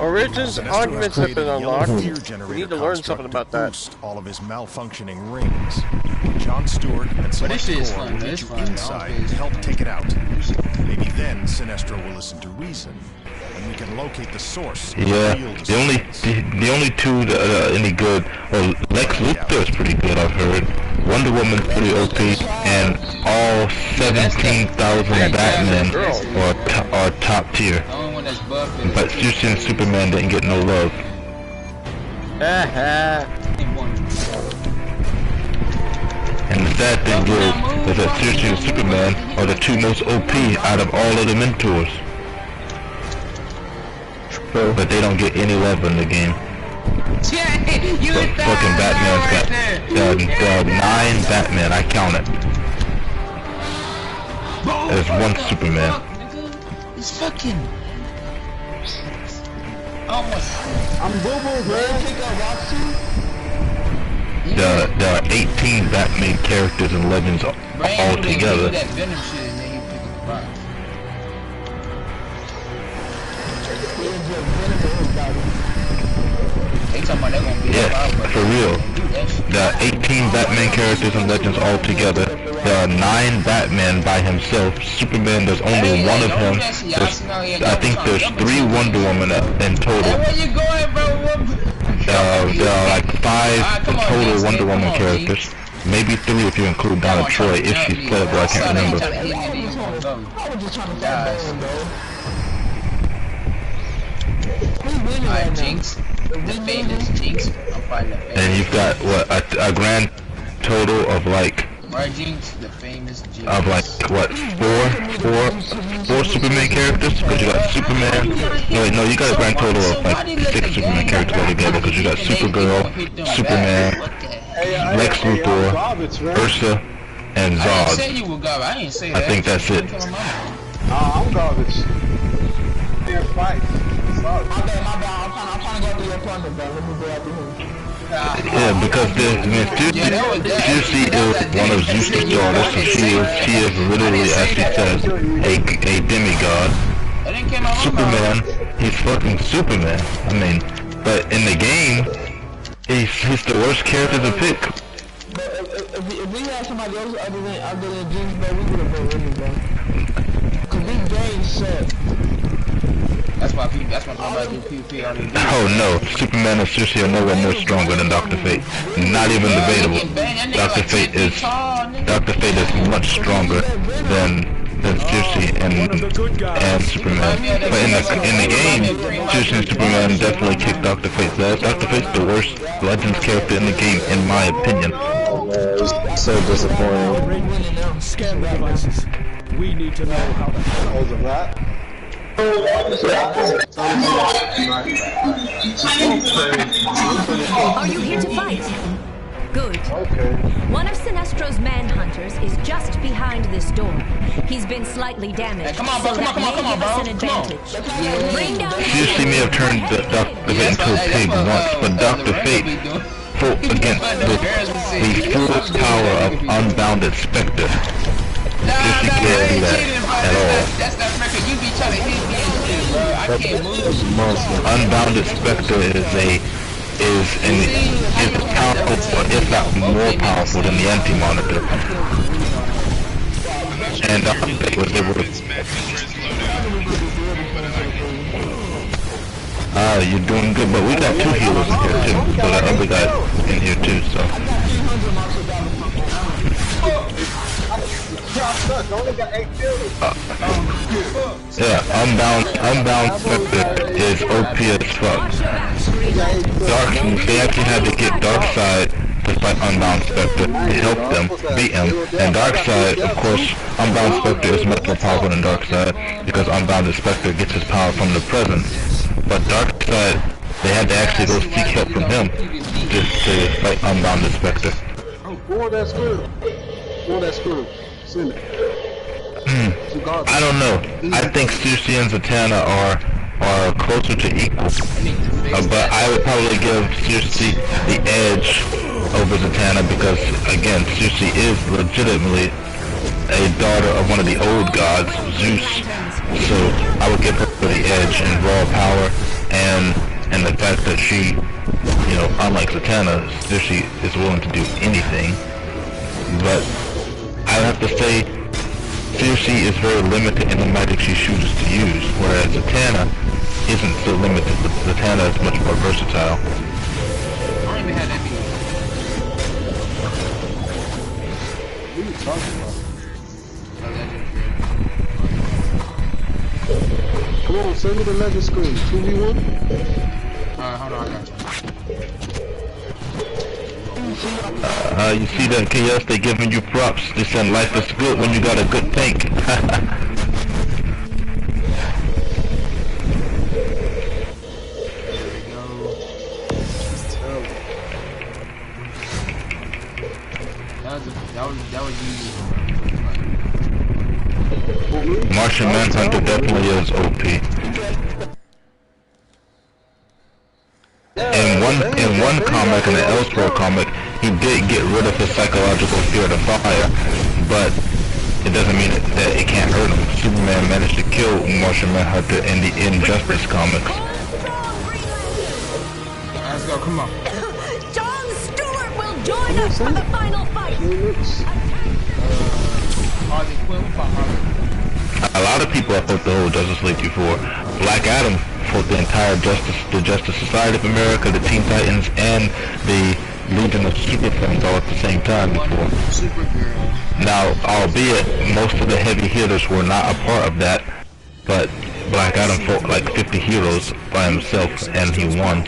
Origins augments have been unlocked. Gear We generator need to learn construct something about that. boost all of his malfunctioning rings. John Stewart and Select Core will get you inside to help take it out. Maybe then Sinestro will listen to reason, and we can locate the source. Yeah, the only two that are any good, well, Lex Luthor is pretty good, I've heard. Wonder Woman's pretty OP, and all 17,000 Batmen are top tier. But Juicy and Superman didn't get no love. And the sad thing is that Juicy and Superman are the two most OP out of all of the mentors. But they don't get any love in the game. Fucking Batman's got 9 Batman, I counted. There's 1 Superman. It's fucking... Almost. I'm boo-boo, man. There are 18 Batman characters and legends all together. Yeah, for real. There are 18 Batman characters and legends all together. There are 9 Batman by himself. Superman, there's only 1 of him. I think there's 3 Wonder Woman in total. There are like 5 total Wonder Woman characters. Maybe 3 if you include Donna Troy, if she's playable, I can't remember. Alright, Jinx. The famous Jinx. I'm fighting the famous. And you've got, what, a grand total of like... Right, Jinx, the famous Jinx. Of like, what, 4 Superman characters? Because you got Superman... No, you got a grand total of like 6 Superman characters altogether. Because you got Supergirl, Superman, Lex Luthor, Ursa, and Zod. I didn't say you were garbage. I didn't say that. I think that's it. I'm garbage. Yeah, fight. My bad. I'm trying to go through your partner, bro. Let me go after him. Yeah, because Juicy is one of Zeus's daughters, so she is literally, as she says, a demigod. Superman, he's fucking Superman. I mean, but in the game, he's the worst character to pick. But if we had somebody else other than Jinx, bro, we would have been winning, bro. Cause these games suck. That's why somebody do PvP already do. Oh no, Superman and Cersei are nowhere near stronger than Dr. Fate. Not even debatable. Dr. Fate is much stronger than Cersei and Superman. But in the game, Cersei and Superman definitely kicked Dr. Fate's ass. Dr. Fate's the worst Legends character in the game, in my opinion. So disappointing. Scan the devices. We need to know how the hell is that. Are you here to fight? Good. Okay. One of Sinestro's manhunters is just behind this door. He's been slightly damaged. Hey, come on, bro. Come on, bro. Bring down Seriously may have turned Dr. Fate into a pig once, but Dr. Fate fought against the full power of Unbounded Spectre. Seriously can't do that at all. That's not record. You be trying to hit me and shit, bro. I can't move. Unbounded Spectre is powerful, but if not more powerful than the Anti-Monitor. And Dr. Fate was able to... You're doing good, but we got 2 healers in here too. So that other guy in here too, so... Yeah, Unbound Spectre is OP as fuck. They actually had to get Darkseid to fight Unbound Spectre to help them beat him. And Darkseid, of course, Unbound Spectre is much more powerful than Darkseid because Unbound Spectre gets his power from the present. But Darkseid, they had to actually go seek help from him just to fight Unbound Spectre. Oh, that's good. Oh, that's good. Send it. I don't know. I think Cersei and Zatanna are closer to equal. But I would probably give Cersei the edge over Zatanna because, again, Cersei is legitimately a daughter of one of the old gods, Zeus. So I would give her the edge in raw power. and the fact that she, you know, unlike Zatanna, still she is willing to do anything. But I have to say, Circe is very limited in the magic she chooses to use, whereas Zatanna isn't so limited. Zatanna is much more versatile. I don't even have that beat. What are you talking about? Come on, send me the legend screen. 2v1? Hold on, I got you. You see that chaos, they giving you props. They said life is good when you got a good tank. That was easy. Martian Manhunter definitely is OP. In one comic, in the Elseworld comic, he did get rid of his psychological fear of fire, but it doesn't mean that it can't hurt him. Superman managed to kill Martian Manhunter in the Injustice comics. Let's go, come on. John Stewart will join us for the final fight. A lot of people have fought the whole Justice League before. Black Adam fought the entire Justice Society of America, the Teen Titans, and the Legion of Super Friends all at the same time before. Now, albeit most of the heavy hitters were not a part of that, but Black Adam fought like 50 heroes by himself, and he won.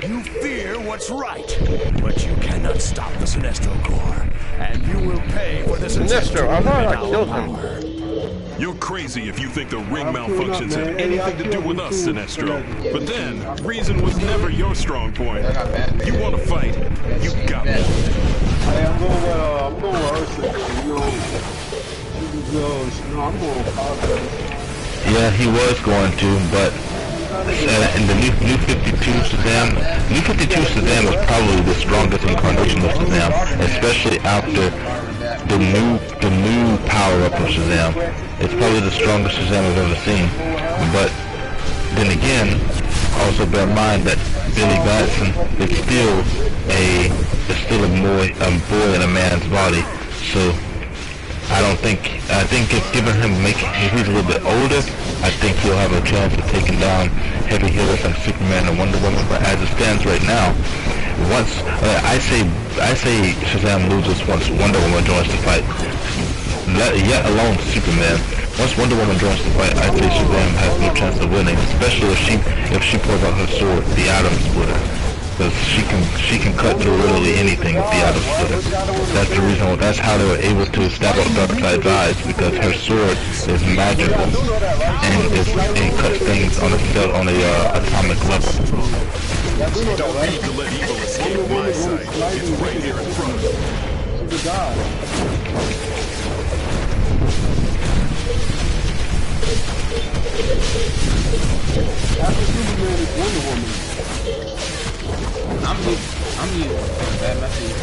You fear what's right, but you cannot stop the Sinestro Corps, and you will pay for this. Sinestro, I thought I killed him. You're crazy if you think the ring malfunctions have anything to do with us, Sinestro. But then, reason was never your strong point. You want to fight? You got me. I'm going with Ursa. I'm going with Power. Yeah, he was going to, but in the new 52 Shazam, New 52 Shazam was probably the strongest incarnation of Shazam, especially after the new power-up of Shazam. It's probably the strongest Shazam I've ever seen. But then again, also bear in mind that Billy Batson is still a boy in a man's body. So I think if given him if he's a little bit older, I think he'll have a chance of taking down heavy hitters like Superman and Wonder Woman. But as it stands right now, once I say Shazam loses once Wonder Woman joins the fight, yet alone Superman. Once Wonder Woman joins the fight, I'd say Shazam has no chance of winning, especially if she pulls out her sword, the Atom Splitter. Because she can cut through literally anything with the Atom Splitter. That's the reason. That's how they were able to stab out Darkseid's eyes, because her sword is magical and it cuts things on a atomic level. You don't need to let evil escape my sight. It's right here in front of you. She's a god. After Superman is Wonder Woman. I'm you. Bad message.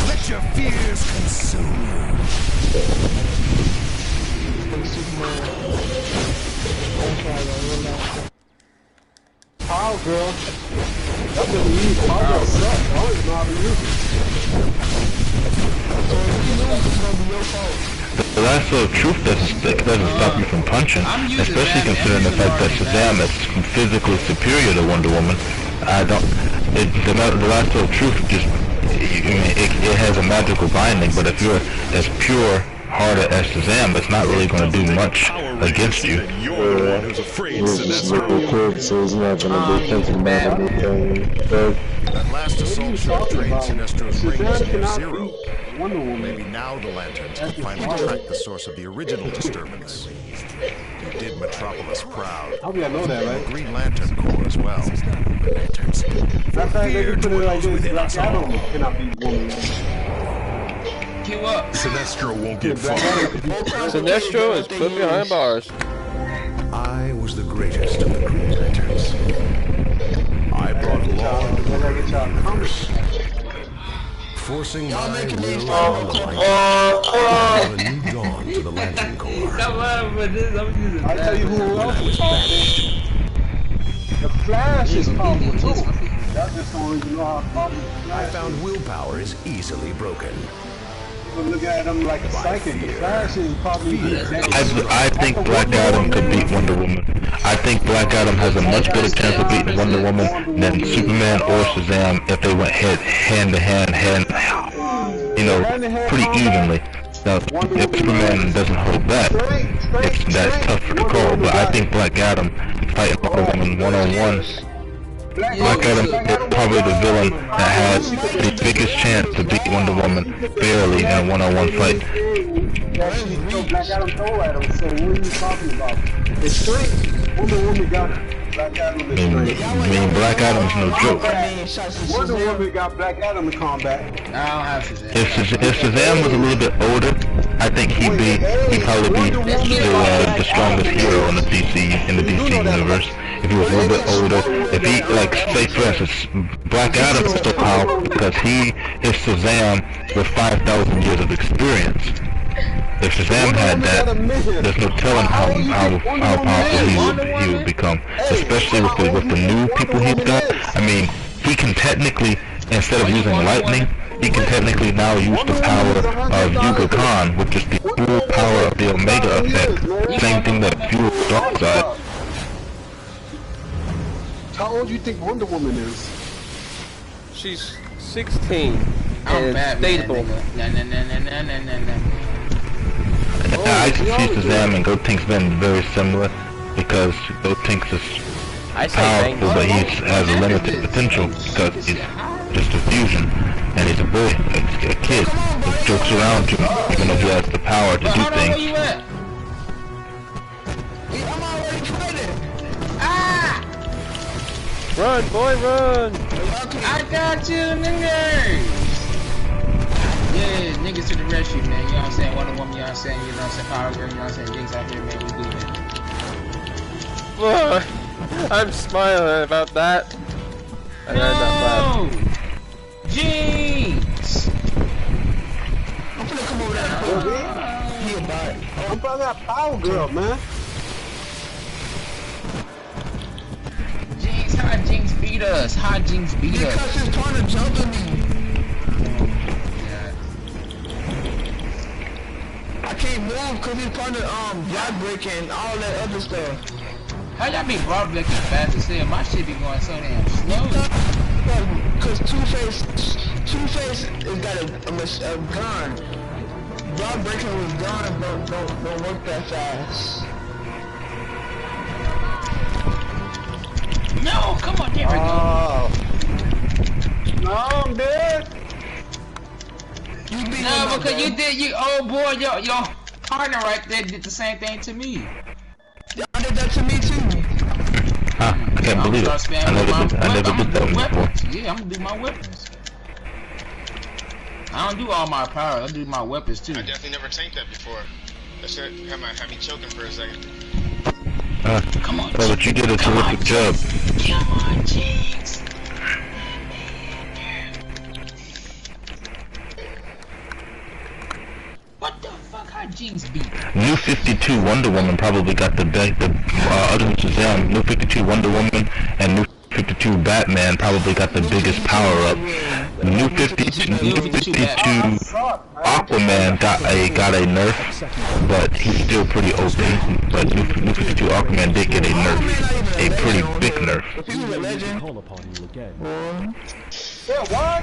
Let your fears consume you. Power girl. That's what we use. Power girl sucks. I don't even know how to use it. The lasso of truth doesn't stop you from punching, especially considering the fact that Shazam is physically superior to Wonder Woman. The lasso of truth just, it has a magical binding, but if you're as pure-hearted as Shazam, it's not really going to do much against you. You're the one who's afraid, Sinestro. So he's not going to be thinking about anything. That last assault show drained Sinestro's rings near zero. Maybe now the Lanterns can finally track the source of the original disturbance. You did Metropolis proud. How do I know that, right? Green Lantern Corps as well. Lanterns. That's how they can put it like this. Black Adam cannot be woman. Queue up. Sinestro won't get far. Sinestro is put behind bars. I was the greatest of the Green Lanterns. I brought law and order to the universe, forcing my will on a new dawn to the Lantern Corps. Come on, but this I'm using. I tell you who else is powerful. The Flash is powerful too. Y'all just don't even know how powerful the Flash I found willpower is easily broken. But look at him like a psychic. The Flash is probably I think Black Adam could beat Wonder Woman. I think Black Adam has a much better chance of beating Wonder Woman than Superman or Shazam if they went hand to hand, pretty evenly. Now, if Superman doesn't hold back, that's tough for the call. But I think Black Adam fighting Wonder Woman one-on-one. Black Adam is probably the villain that has the biggest chance to beat Wonder Woman barely in a one-on-one fight. Black Adam throw at him, so what are you talking about? It's straight. Wonder Woman got Black Adam in straight. I mean, Black Adam's no joke. Wonder Woman got Black Adam in combat. I don't have Shazam. If Shazam was a little bit older, I think he'd probably be the strongest hero in the DC universe. If he was a little bit older, if he, like, say for instance, Black Adam is so powerful because he is Shazam with 5,000 years of experience. If Shazam had that, there's no telling how powerful he would become, especially with the new people he's got. I mean, he can technically, instead of using lightning, he can technically now use the power of Yuga Khan, which is the full power of the Omega effect. Same thing that fuels Darkseid. How old do you think Wonder Woman is? She's 16 I'm and dateable. I can see Shazam and Gotenks being very similar because Gotenks is powerful, but he has a limited potential because he's just a fusion, and he's a boy, a kid. He jokes around too much, even though he has the power to do things. Run, boy, run! I got you, niggas! Yeah, niggas to the rescue, man. You know what I'm saying? Wonder Woman, you know what I'm saying? You know what I'm saying? Power Girl, you know what I'm saying? Jinx out here, man. We do that. I'm smiling about that. And I'm not laughing. Jinx! I'm finna come over there and pull me. I'm probably that Power Girl, man. Jinx, how Jinx beat us? How Jinx beat us? Because his partner jumping me. I can't move because his partner block breaking all that other stuff. How y'all be block breaking fast as hell? My shit be going so damn slow. Because Two-Face has got a gun. Block breaking with gun don't work that fast. No, come on, there we go. No, I'm dead. No, because you did, oh boy, your partner right there did the same thing to me. I did that to me too. I can't believe it. I never did that before. Yeah, I'm gonna do my weapons. I don't do all my power, I do my weapons too. I definitely never tanked that before. That shit had me choking for a second. Come on, but you did a terrific job. Come on, Jinx. What the fuck? How Jinx beat? New 52 Wonder Woman probably got the best. Other than Shazam, New 52 Wonder Woman and New 52 Batman probably got the biggest power up. New 52 Aquaman got a nerf, but he's still pretty OP. But New 52 Aquaman did get a nerf, a pretty big nerf.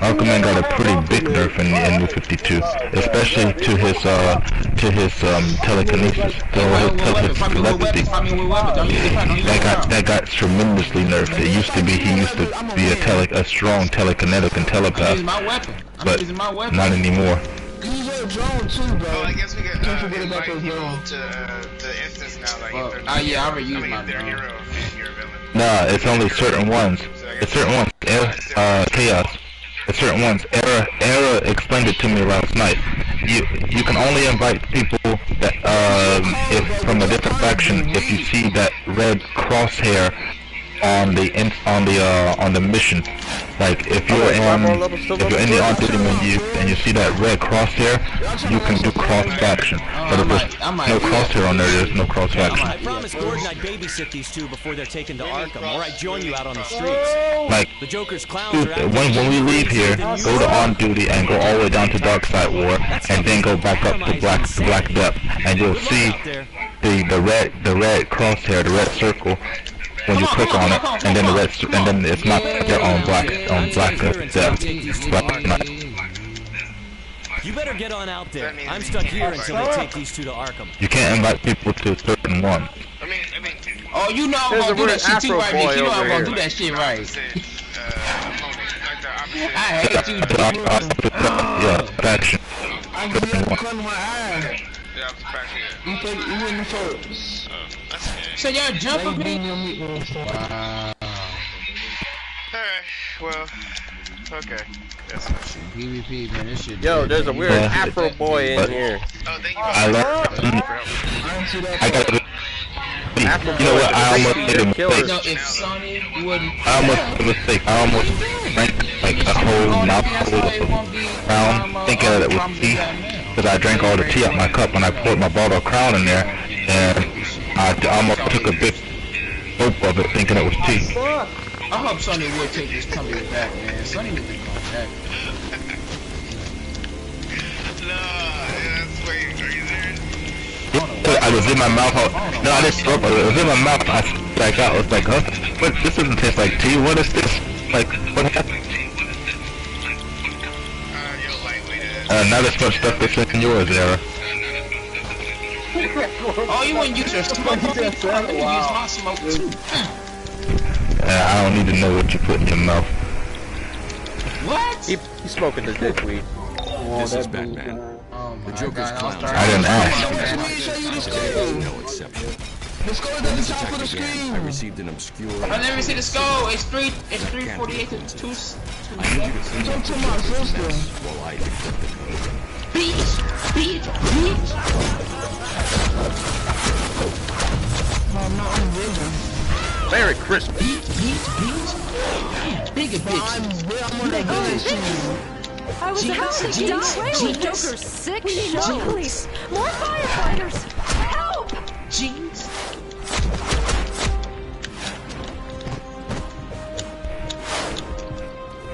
Aquaman got a pretty big nerf in New 52, especially to his telekinesis, his telepathy. That got tremendously nerfed. He used to be a strong telekinetic and telepath, but not anymore. Well, I guess we could invite people to the instance now. Like, yeah, I already used my drone. Hero and you're a villain. Nah, it's only certain ones. It's certain ones. Chaos. It's certain ones. Era explained it to me last night. You can only invite people that if from a different faction if you see that red crosshair on the mission. Like if you're in the on-duty menu and you see that red crosshair, you can do cross-faction. But if there's no crosshair on there, there's no cross-faction. I promised Gordon I'd babysit these two before they're taken to Arkham, or I'd join you out on the streets. Like, the Joker's clowns are when we leave here, go to on-duty and go all the way down to Dark Side War, and then go back up to Black Depth, and you'll see the red crosshair, the red circle. When you click on it, and then it's not there on Black Depth. You better get on out there. I'm stuck here until they take these two to Arkham. You can't invite people to certain ones. Oh, you know I'm gonna do that shit too, right, Nick? You know I'm gonna do that shit right. I hate you, dude. Yeah, faction. I just cut my eye. You in the first. So y'all jumping me? Alright, well, okay. PvP, man, this shit. Yo, there's a weird Afro boy in here. Oh, thank you. I got you know what? I almost made a mistake. No, if Sonny wouldn't. I almost made a mistake. I almost drank like a whole mouthful of Crown, thinking that it was tea. Because I drank all the tea out my cup and I poured my bottle of Crown in there, and I almost took a big gulp of it, thinking it was tea. I hope Sonny would take this company back, man. Sonny needs to come back. I was in my mouth. No, I didn't throw up. It was in my mouth. I like I was like, huh? What? This doesn't taste like tea. What is this? Like, what happened? Not as much stuff that's in yours, Era. Oh, you wouldn't use your smoke? Let me use my smoke too. I don't need to know what you put in your mouth. What? He's smoking the dick weed. This is Batman. The Joker's clowns. I didn't ask. No exception. The skull is at the top of the screen. I received an obscure. Let me see the skull. It's 348 to 2. Talk to my sister. While I decrypt the code. Bitch. I'm bigger. Merry Christmas. Bigger bitch. I'm on that good. I was about to die. Joker's sick. We need more police. More firefighters. Help! Jeans.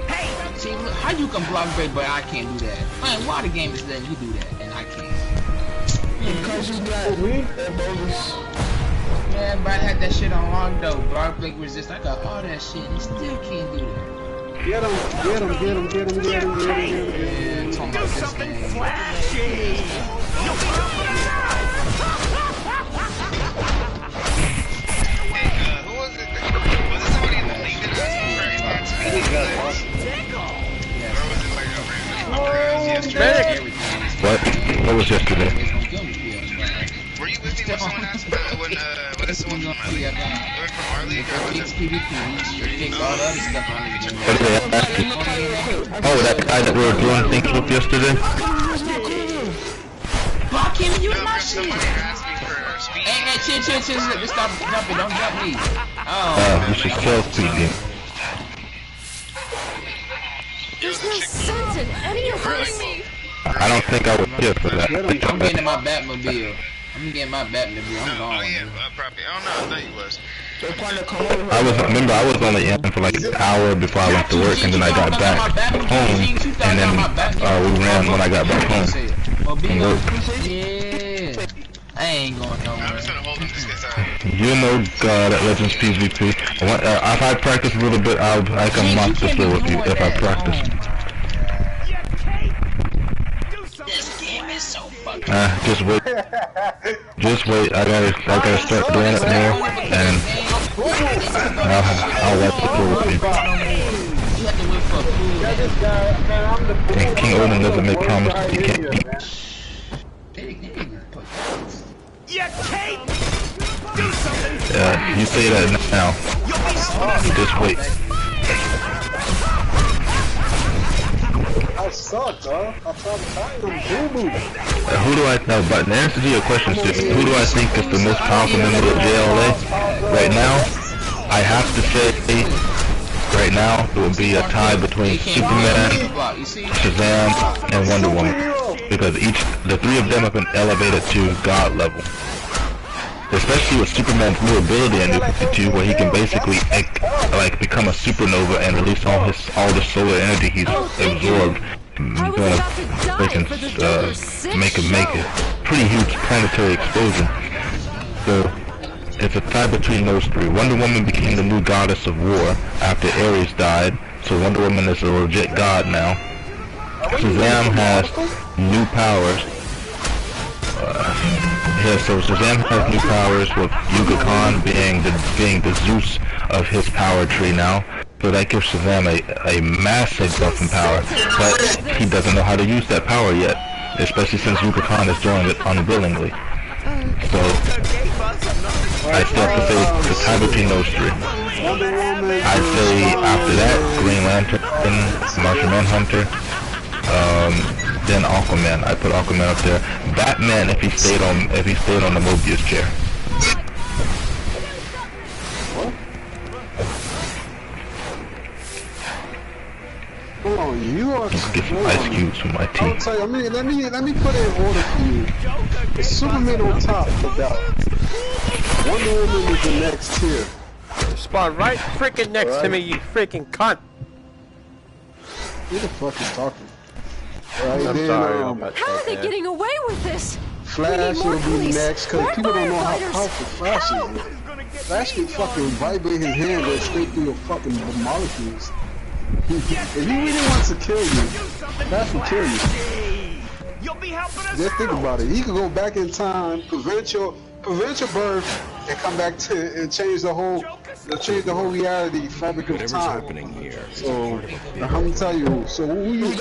Hey! See, look, how you can block great, but I can't do that? Man, why the game is letting you do that, and I can't? Because you got bogus. Man, but I had that shit on lock though. Block, break, resist. I got all that shit, and you still can't do that. Get him. Do something flashy! Who was it? Was it somebody in the league that What? What was yesterday? Were you with me when someone asked when this one from our league or was it? What did they ask you? Oh, that guy that we were doing things with yesterday? Block him, you my shit! Hey, chill, stop jumping, don't jump me. You should kill Speedy. There's no sense in any of this. I don't think I would care for that. I'm getting my Batmobile. I'm getting my Batmobile. I'm gone. Oh yeah, probably. I don't know. I thought you was. I was only in for like an hour before I went to work, and then I got back home, and then we ran when I got back home from work. Yeah. I ain't going nowhere. I'm just gonna hold him just because You know God at Legends PvP. If I practice a little bit, I can mock the floor with you if I practice. This game is so fucking. Just wait. Just wait. I gotta start doing it more, and I'll wipe the floor with you. And King Odin doesn't make promises he can't keep. You say that now. Just wait. I suck, dog. I'm trying to find them. Who do I know? But the answer to your question is, who do I think is the most powerful member of JLA right now? I have to say, right now, it will be a tie between Superman, Shazam, and Wonder Woman. Because the three of them have been elevated to God level. Especially with Superman's new ability in New 52, where he can basically like become a supernova and release all the solar energy he's absorbed. Make a pretty huge planetary explosion. So it's a tie between those three. Wonder Woman became the new goddess of war after Ares died, so Wonder Woman is a legit god now. Shazam has new powers. So Shazam has new powers, with Yuga Khan being the Zeus of his power tree now. So that gives Shazam a massive buff in power, but he doesn't know how to use that power yet, especially since Yuga Khan is doing it unwillingly. So I still have to say the tie between those three. I'd say after that, Green Lantern, Martian Manhunter, then Aquaman. I put Aquaman up there. Batman if he stayed on the Mobius chair. Hold on, you are. Get some ice cubes from my tea. I'll tell you. Let me put it in order for you. Superman on top, no doubt. Wonder Woman is the next tier. Spawn right freaking next to me, you freaking cunt. Who the fuck is talking? Right, I'm sorry. How are they getting away with this? Flash will be next, because people don't know how powerful Flash is. Flash can fucking vibrate his hand and straight through your fucking molecules. If he really wants to kill you, Flash will kill you. Just think about it. He could go back in time, prevent your birth, and come back to and change the whole reality fabric of time. Happening here. So I'm gonna tell you. So who you really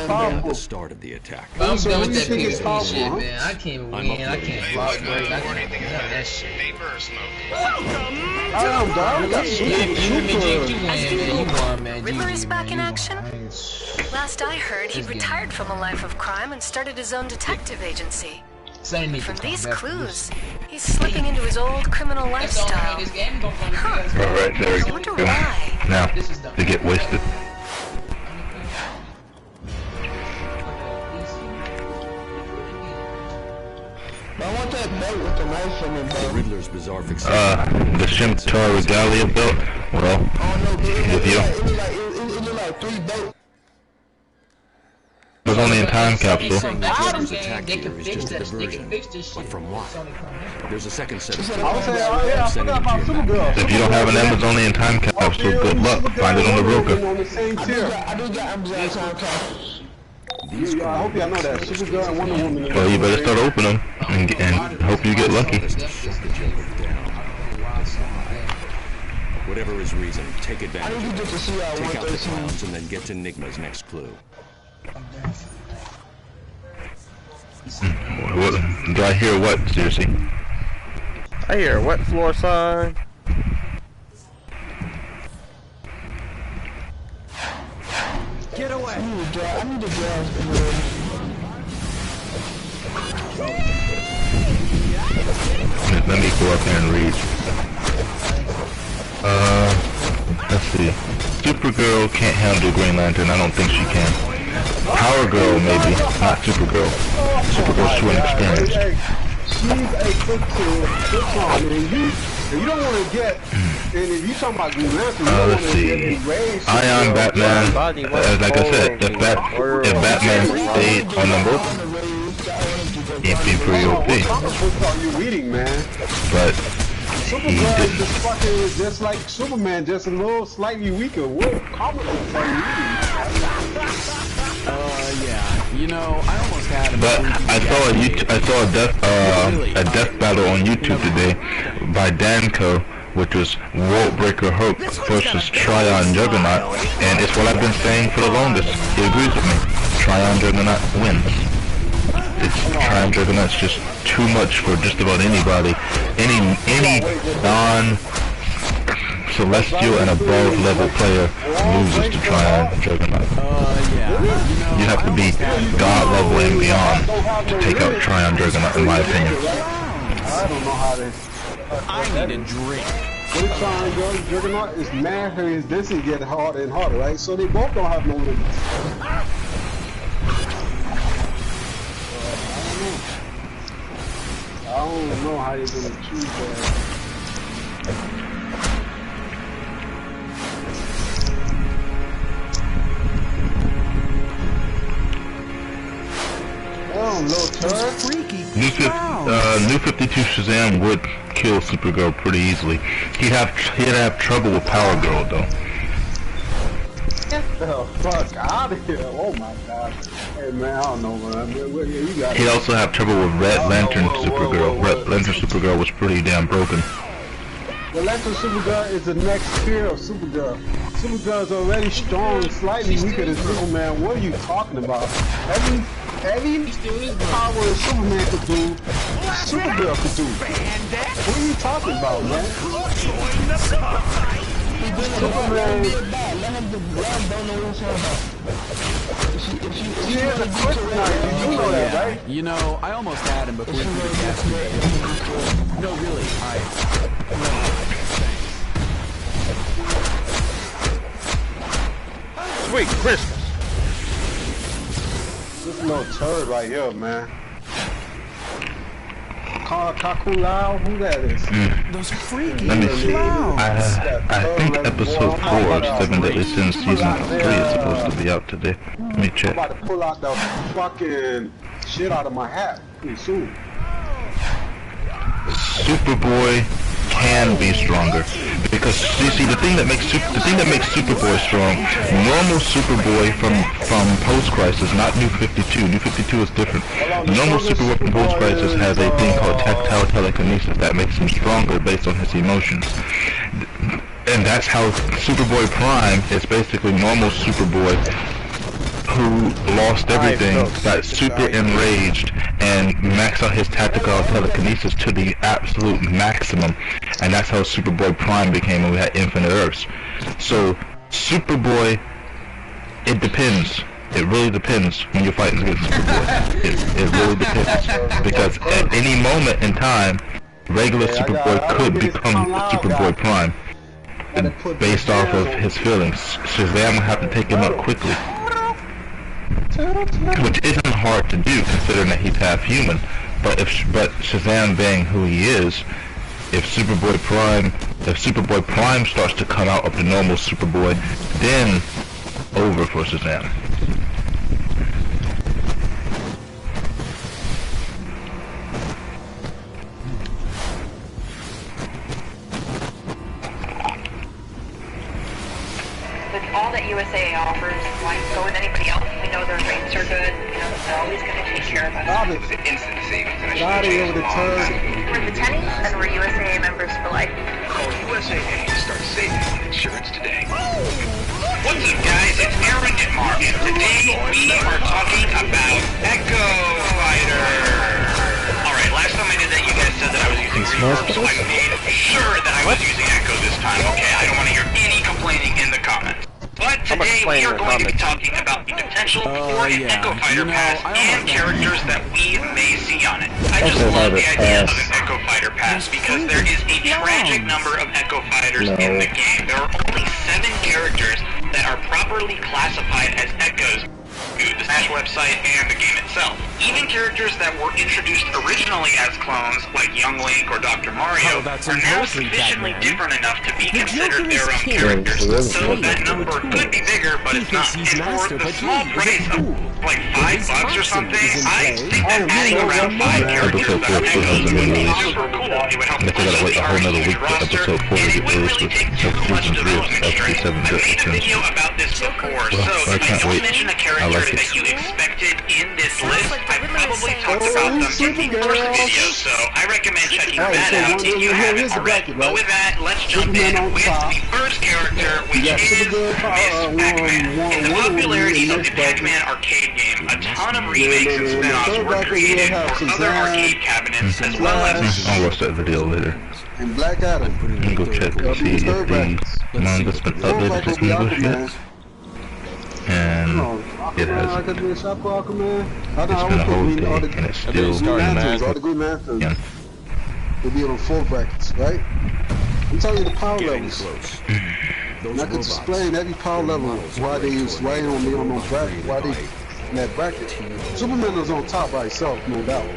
powerful? The start of the attack. I'm done with that PvP shit, man. I can't win. I can't block break. I can't do none of that shit. I'm done. I got super. Riddler is back in action? Last I heard, he'd retired from a life of crime and started his own detective agency. From these clues, he's slipping into his old criminal lifestyle. Alright, there we go. Now, they get wasted. I want that belt with the knife in it, bro. The Riddler's bizarre fixation. The Shimtar Regalia belt? Well, with you. It look like 3 belts. It was only in time capsule. Attack here is just a diversion. But from what? There's a second set of If you don't have an Embers only in time capsule, good luck. Find it on the broker. I do got Amazon time capsules. I hope y'all know that. Supergirl and Wonder Woman. Well, you better start opening them and hope you get lucky. Whatever his reason, take advantage of it. Take out the clowns and then get to Nigma's next clue. What, do I hear what, seriously? I hear what floor sign? Get away! I need a gas. Let me go up here and read. Let's see. Supergirl can't handle Green Lantern. I don't think she can. Power Girl, maybe. Not Supergirl. Supergirl's too inexperienced. She's a quick song, and you don't want to get. And if you talking about Green Lantern, let's see. Ion Batman. Like I said, if Batman stayed on the book, he'd be pretty OP. But Supergirl is just fucking just like Superman, just a little slightly weaker. What comic books are you reading? Yeah. You know, I almost had him. But I saw a death battle on YouTube today by Dcuo, which was Worldbreaker Hulk versus Tryon Juggernaut, and it's what I've been saying for the longest. He agrees with me. Tryon Juggernaut wins. Tryon Juggernaut's just too much for just about anybody. Any non-celestial and above level player loses to Tryon Juggernaut. You have to be God level and beyond to take out Tryon Juggernaut, in my opinion. I don't know how to. I need a drink. What it's trying to do, Juggernaut is mad her his density get harder and harder, right? So they both don't have no limits. I don't know how you're gonna choose that. New 52 Shazam would kill Supergirl pretty easily. He'd have trouble with Power Girl though. Get the fuck out of here! Oh my god! Hey man, I don't know, man. You got He'd also have trouble with Red Lantern Supergirl. Red Lantern Supergirl was pretty damn broken. The Lantern Supergirl is the next tier of Supergirl. Supergirl is already strong, slightly weaker than Superman. What are you talking about? Every power Superman could do, Supergirl could do. What are you talking about, man? Superman. She has a kryptonite. You know that, right? You know, I almost had him before he threw the gas. No, really, Sweet Christmas. This is no turd right here, man. Kakulao, who that is? Those freaky Let me see. I think episode 4 of 7 Deadly Sins season 3 is supposed to be out today. Let me check. I'm about to pull out the fucking shit out of my hat pretty soon. Superboy can be stronger because you see the thing that makes Superboy strong. Normal Superboy from Post Crisis, not New 52. New 52 is different. Normal Superboy from Post Crisis has a thing called tactile telekinesis that makes him stronger based on his emotions. And that's how Superboy Prime is basically normal Superboy who lost everything, got super enraged, and maxed out his tactical telekinesis to the absolute maximum. And that's how Superboy Prime became when we had Infinite Earths. So, Superboy, it depends. It really depends when you're fighting against Superboy. It really depends. Because at any moment in time, regular Superboy could become Superboy Prime. Based off of his feelings. Shazam would have to take him up quickly. Which isn't hard to do considering that he's half human. But Shazam being who he is, if Superboy Prime starts to come out of the normal Superboy, then over for Shazam. With all that USA offers, why go with anybody else? We know their rates are good. You know, they're always going to take care of us. It was an instant savings, and I should Got have it changed over the long turd. time. We're the tennies, and we're USA members for life. Call USAA to start saving on insurance today. What's up, guys? It's Aaron and Mark, and today we are talking about Echo Fighter. Alright, last time I did that, you guys said that I was using reverb, so I made sure that I was using Echo this time, okay? I don't want to hear any complaining in the comments. But today we are going to be talking about the potential for an Echo Fighter pass and characters that we may see on it. I just love the idea of an Echo Fighter pass because there is a tragic number of Echo Fighters in the game. There are only 7 characters that are properly classified as Echoes through the Smash website and the game itself. Even characters that were introduced originally as clones, like Young Link or Dr. Mario, are now sufficiently different enough to be considered their own characters. So that number could be bigger, but it's not. And for the small price of like $5 or something, I think that adding around 5 characters without Echoes would be super cool. It would help push the already huge roster, and it wouldn't really take too much development strength. I made a video about this before, so if I don't mention a character that you expected in this list, I probably talked about them in the first video, so I recommend checking that out if you haven't already. But with that, let's jump in with the first character, which is Miss Pac-Man. In the popularity of the Pac-Man arcade game, a ton of remakes and spin-offs were created for other arcade cabinets, as well as... I'll watch that video later. And Black Adam. I'm gonna go check and see if the manga's been updated to English yet. And it hasn't. It's been a whole day and it's still all the Green Lanterns. We'll be on 4 brackets, right? I'm telling you the power Getting levels. close. And I could explain every power level why they was right on me on bracket, why they in that bracket. Superman was on top by himself, no doubt.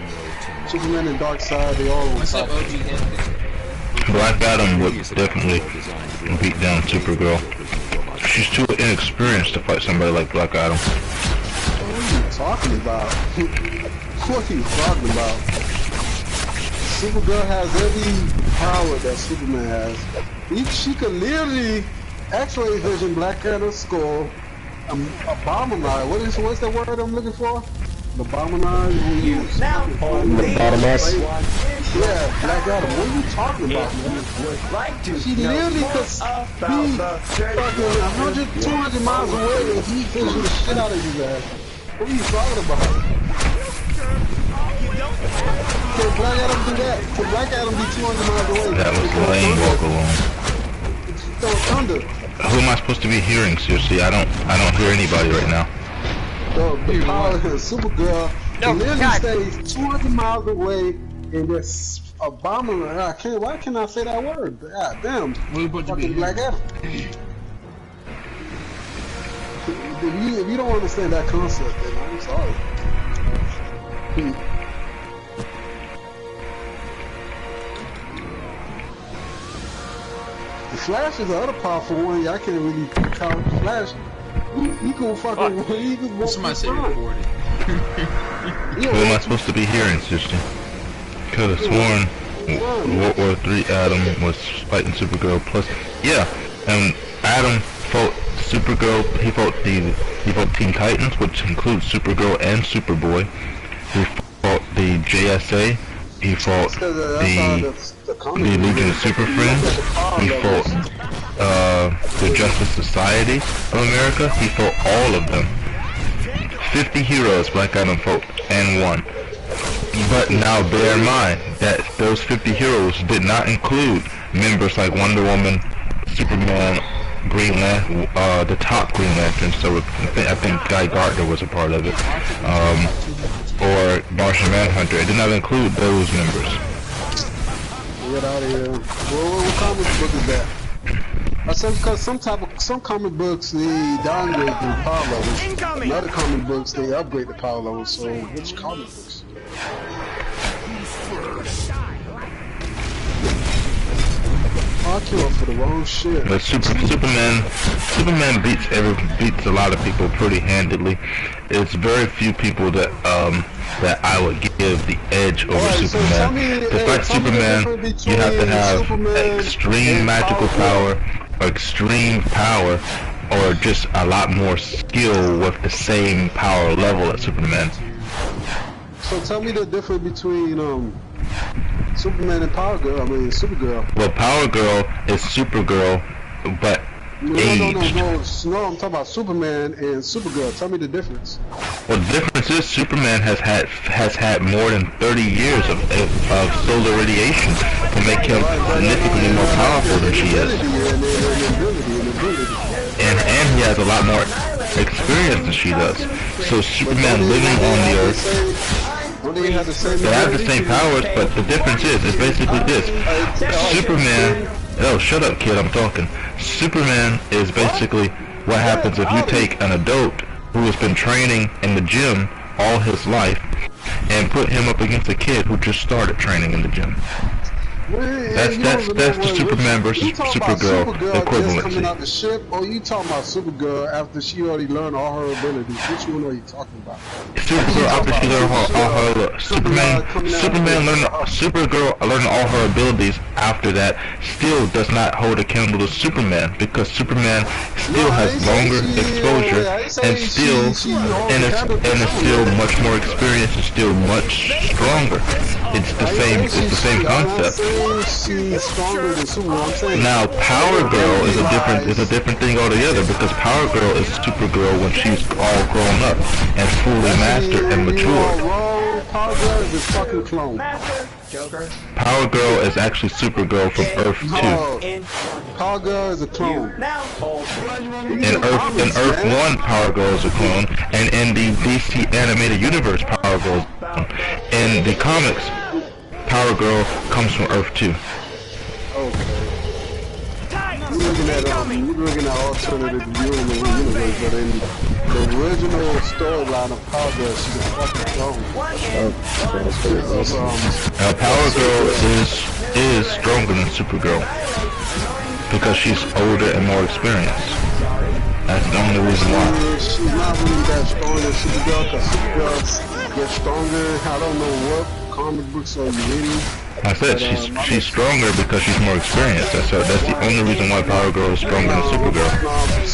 Superman and Darkseid, they all on top. Black Adam would definitely beat down Supergirl. She's too inexperienced to fight somebody like Black Adam. What are you talking about? What are you talking about? Supergirl has every power that Superman has. She could literally X-ray vision Black Adam's skull, abominate. What's that word I'm looking for? The abominate. Yeah, Black Adam. What are you talking about, man? She literally could be fucking 100, 200 miles away and he finishes the shit out of his ass. What are you talking about? Can Black Adam do that? Can Black Adam be 200 miles away? That was lame walk alone. Throw thunder. Who am I supposed to be hearing? Seriously, I don't hear anybody right now. The power of Supergirl literally stays 200 miles away and this abominable. Why can't I say that word? God damn. Fucking Black Adam. If you don't understand that concept, then I'm sorry. The Flash is the other powerful one. I can't really count the Flash. He can fucking. He can walk. Somebody say recorded. Who am I supposed to be hearing, sister? Could have sworn World War III Adam was fighting Supergirl. Plus, yeah, and Adam fought Supergirl. He fought Teen Titans, which includes Supergirl and Superboy. He fought the JSA. He fought the Legion of Super Friends. He fought the Justice Society of America. He fought all of them. 50 heroes Black Adam fought and won. But now bear in mind that those 50 heroes did not include members like Wonder Woman, Superman, Green Lantern, the top Green Lantern, so I think Guy Gardner was a part of it, or Martian Manhunter. It did not include those members. Get out of here. What comic book is that? I said because some comic books they downgrade the power levels. In other comic books they upgrade the power levels. So which comic books? I queue for the wrong shit. But Superman beats a lot of people pretty handedly. It's very few people that that I would give the edge over Superman. To fight Superman, you have to have extreme magical power, or extreme power, or just a lot more skill with the same power level as Superman. So tell me the difference between Superman and Supergirl. Well, Power Girl is Supergirl, but aged. No, I'm talking about Superman and Supergirl. Tell me the difference. Well, the difference is Superman has had more than 30 years of solar radiation to make him significantly more powerful than she is. And he has a lot more experience than she does. So Superman living on the Earth, they have the same powers, but the difference is basically this. Superman, oh shut up kid, I'm talking. Superman is basically what happens if you take an adult who has been training in the gym all his life and put him up against a kid who just started training in the gym. That's the Superman versus Supergirl equivalent. Coming out the ship, or you talking about Supergirl after she already learned all her abilities? Which one are you talking about? Supergirl after she learned all her Supergirl learned all her abilities after that still does not hold a candle to Superman, because Superman still has longer exposure and is still much more experienced and still much stronger. It's the same concept. Now, Power Girl is a different thing altogether, because Power Girl is Supergirl when she's all grown up and fully mastered and mature. Power Girl is a fucking clone. Power Girl is actually Supergirl from Earth 2. No. Power Girl is a clone. In Earth 1, Power Girl is a clone, and in the DC animated universe, Power Girl is a clone. In the comics, Power Girl comes from Earth 2. Okay. You're looking at alternative universe, but in the original storyline of Power Girl, she's a fucking strong. Power Girl is stronger than Supergirl because she's older and more experienced. That's the only reason why. She's not really that strong as Supergirl, because Supergirl gets stronger. I don't know what comic books are you reading. I said she's stronger because she's more experienced. That's the only reason why Power Girl is stronger than Supergirl.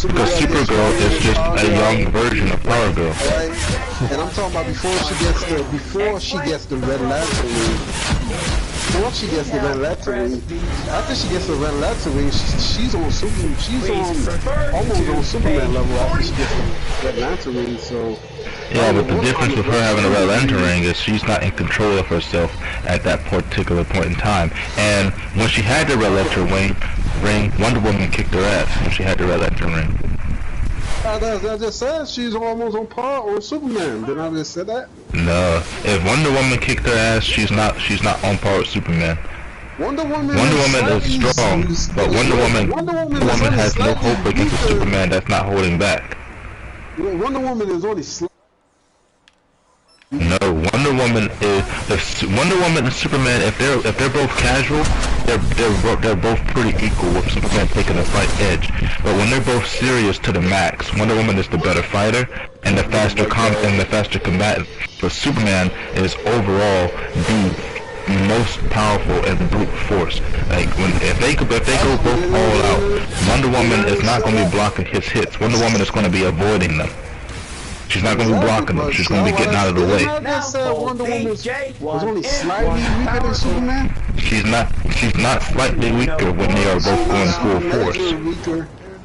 Because Supergirl is just a young version of Power Girl. Right? And I'm talking about before she gets the Red Lantern ring. Once she gets the Red Lantern ring, after she gets the Red Lantern ring, she's almost on Superman level after she gets the Red Lantern ring. So. Yeah, but the difference with her having a Red Lantern ring is she's not in control of herself at that particular point in time. And when she had the Red Lantern ring, Wonder Woman kicked her ass when she had the Red Lantern ring. I just said she's almost on par with Superman. Didn't I just say that? No, if Wonder Woman kicked her ass, she's not on par with Superman. Wonder Woman is strong, but Wonder Woman has no hope against a Superman that's not holding back. Wonder Woman is only slight. No, Wonder Woman and Superman, if they're both casual, they're both pretty equal, with Superman taking a slight edge. But when they're both serious to the max, Wonder Woman is the better fighter and the faster combatant. But Superman is overall the most powerful and brute force. Like if they go both all out, Wonder Woman is not going to be blocking his hits. Wonder Woman is going to be avoiding them. She's not going to be blocking them. She's going to be getting out of the way. Wonder Woman was only slightly weaker than Superman. She's not slightly weaker when they are both going full force.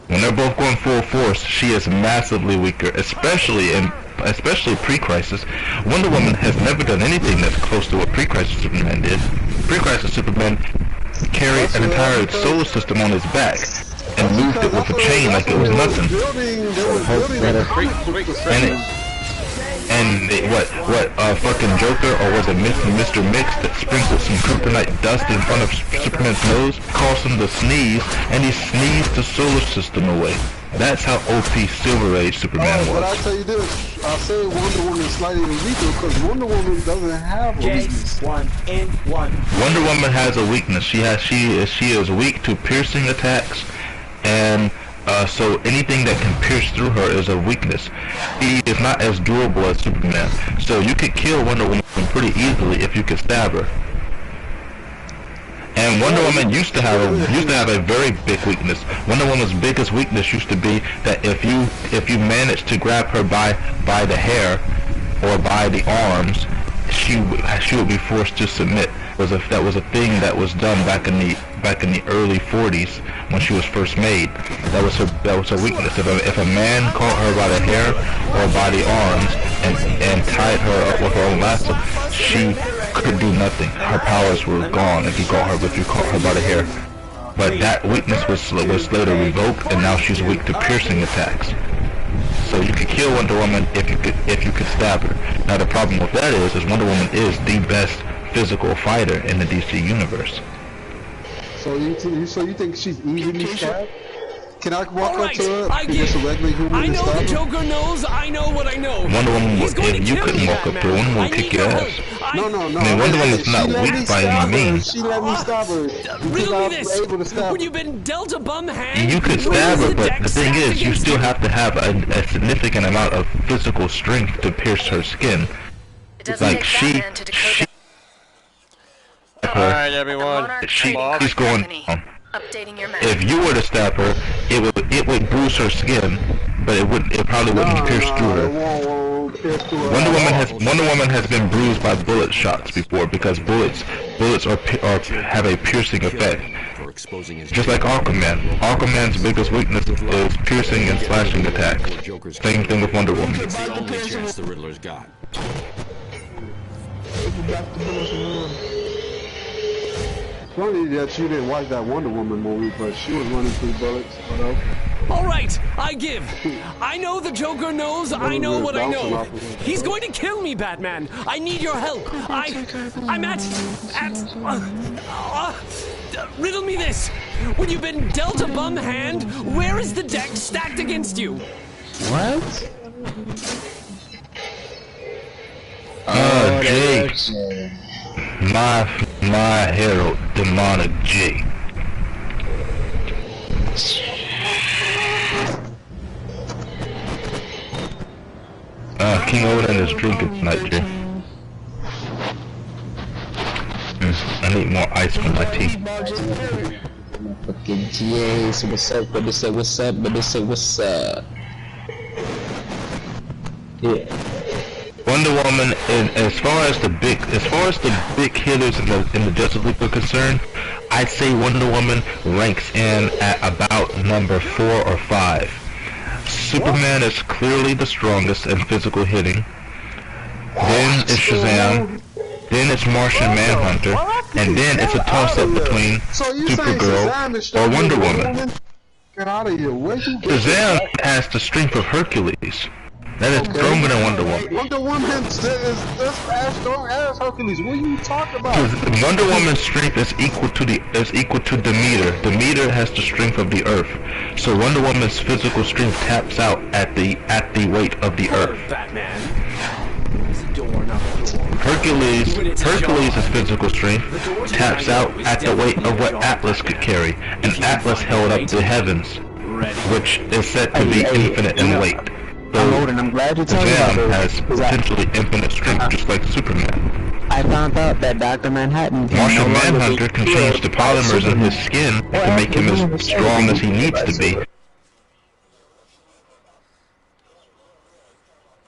When they're both going full force, she is massively weaker, especially pre-Crisis. Wonder Woman has never done anything that's close to what pre-Crisis Superman did. Pre-Crisis Superman carried an entire solar system on his back and moved it with a chain like it was nothing. Fucking Joker, or was it Mr. Mix that sprinkled some kryptonite dust in front of Superman's nose, caused him to sneeze, and he sneezed the solar system away. That's how OP Silver Age Superman was. But I'll tell you this, I'll say Wonder Woman is slightly weaker because Wonder Woman doesn't have a weakness. Wonder Woman has a weakness. She is weak to piercing attacks, and so anything that can pierce through her is a weakness. She is not as durable as Superman. So you could kill Wonder Woman pretty easily if you could stab her. And Wonder Woman used to have a very big weakness. Wonder Woman's biggest weakness used to be that if you managed to grab her by the hair or by the arms, she would be forced to submit. That was a thing that was done back in the early 40s when she was first made. That was her weakness. If a man caught her by the hair or by the arms and tied her up with her own lasso, she could do nothing. Her powers were gone if you caught her by the hair. But that weakness was later revoked, and now she's weak to piercing attacks. So you could kill Wonder Woman if you could stab her. Now the problem with that is Wonder Woman is the best physical fighter in the DC universe. So you think she's easily stabbed? Can I walk up to her? I know the Joker knows. I know what I know. Wonder Woman, if you couldn't walk up to her, Wonder Woman would kick your ass. No. I mean, Wonder Woman's not weak by any means. She let me stop her. Riddle me this. When you've been dealt a bum hand, you could stab her, but the thing is, you still have to have a significant amount of physical strength to pierce her skin. Like she Alright, everyone. She's going on. Updating your map. If you were to stab her, it would bruise her skin, but it probably wouldn't pierce through her. Wonder Woman has been bruised by bullet shots before because bullets have a piercing effect. Just like Aquaman. Aquaman's biggest weakness is piercing and slashing attacks. Same thing with Wonder Woman. It's the only chance the Riddler's got. Funny that you didn't watch that Wonder Woman movie, but she was running through bullets. All right, I give. I know the Joker knows. I know what I know. He's going to kill me, Batman. I need your help. I'm at. Riddle me this. When you've been dealt a bum hand, where is the deck stacked against you? What? Jay. My hero, demonic Jay. King Odin is drinking tonight, Jay. I need more ice for my tea. Fucking GA, so what's up, but they say what's up, but they say what's up. Yeah. Wonder Woman, as far as the big hitters in the Justice League are concerned, I'd say Wonder Woman ranks in at about number 4 or 5. Superman is clearly the strongest in physical hitting. Then it's Shazam. Then it's Martian Manhunter, and then it's a toss-up between Supergirl or Wonder Woman. Get out of here! Shazam has the strength of Hercules. That is stronger than Wonder Woman. Wonder Woman is as strong as Hercules. What are you talking about? Wonder Woman's strength is equal to Demeter. Demeter has the strength of the Earth, so Wonder Woman's physical strength taps out at the weight of the Earth. Batman. Hercules' physical strength taps out at the weight of what Atlas could carry, and Atlas held up the heavens, which is said to be infinite in weight. So I'm glad you told me about Shazam has potentially infinite strength, just like Superman. I found out that Dr. Manhattan Martian Manhunter can change the polymers in his skin to make him as strong as he needs to be,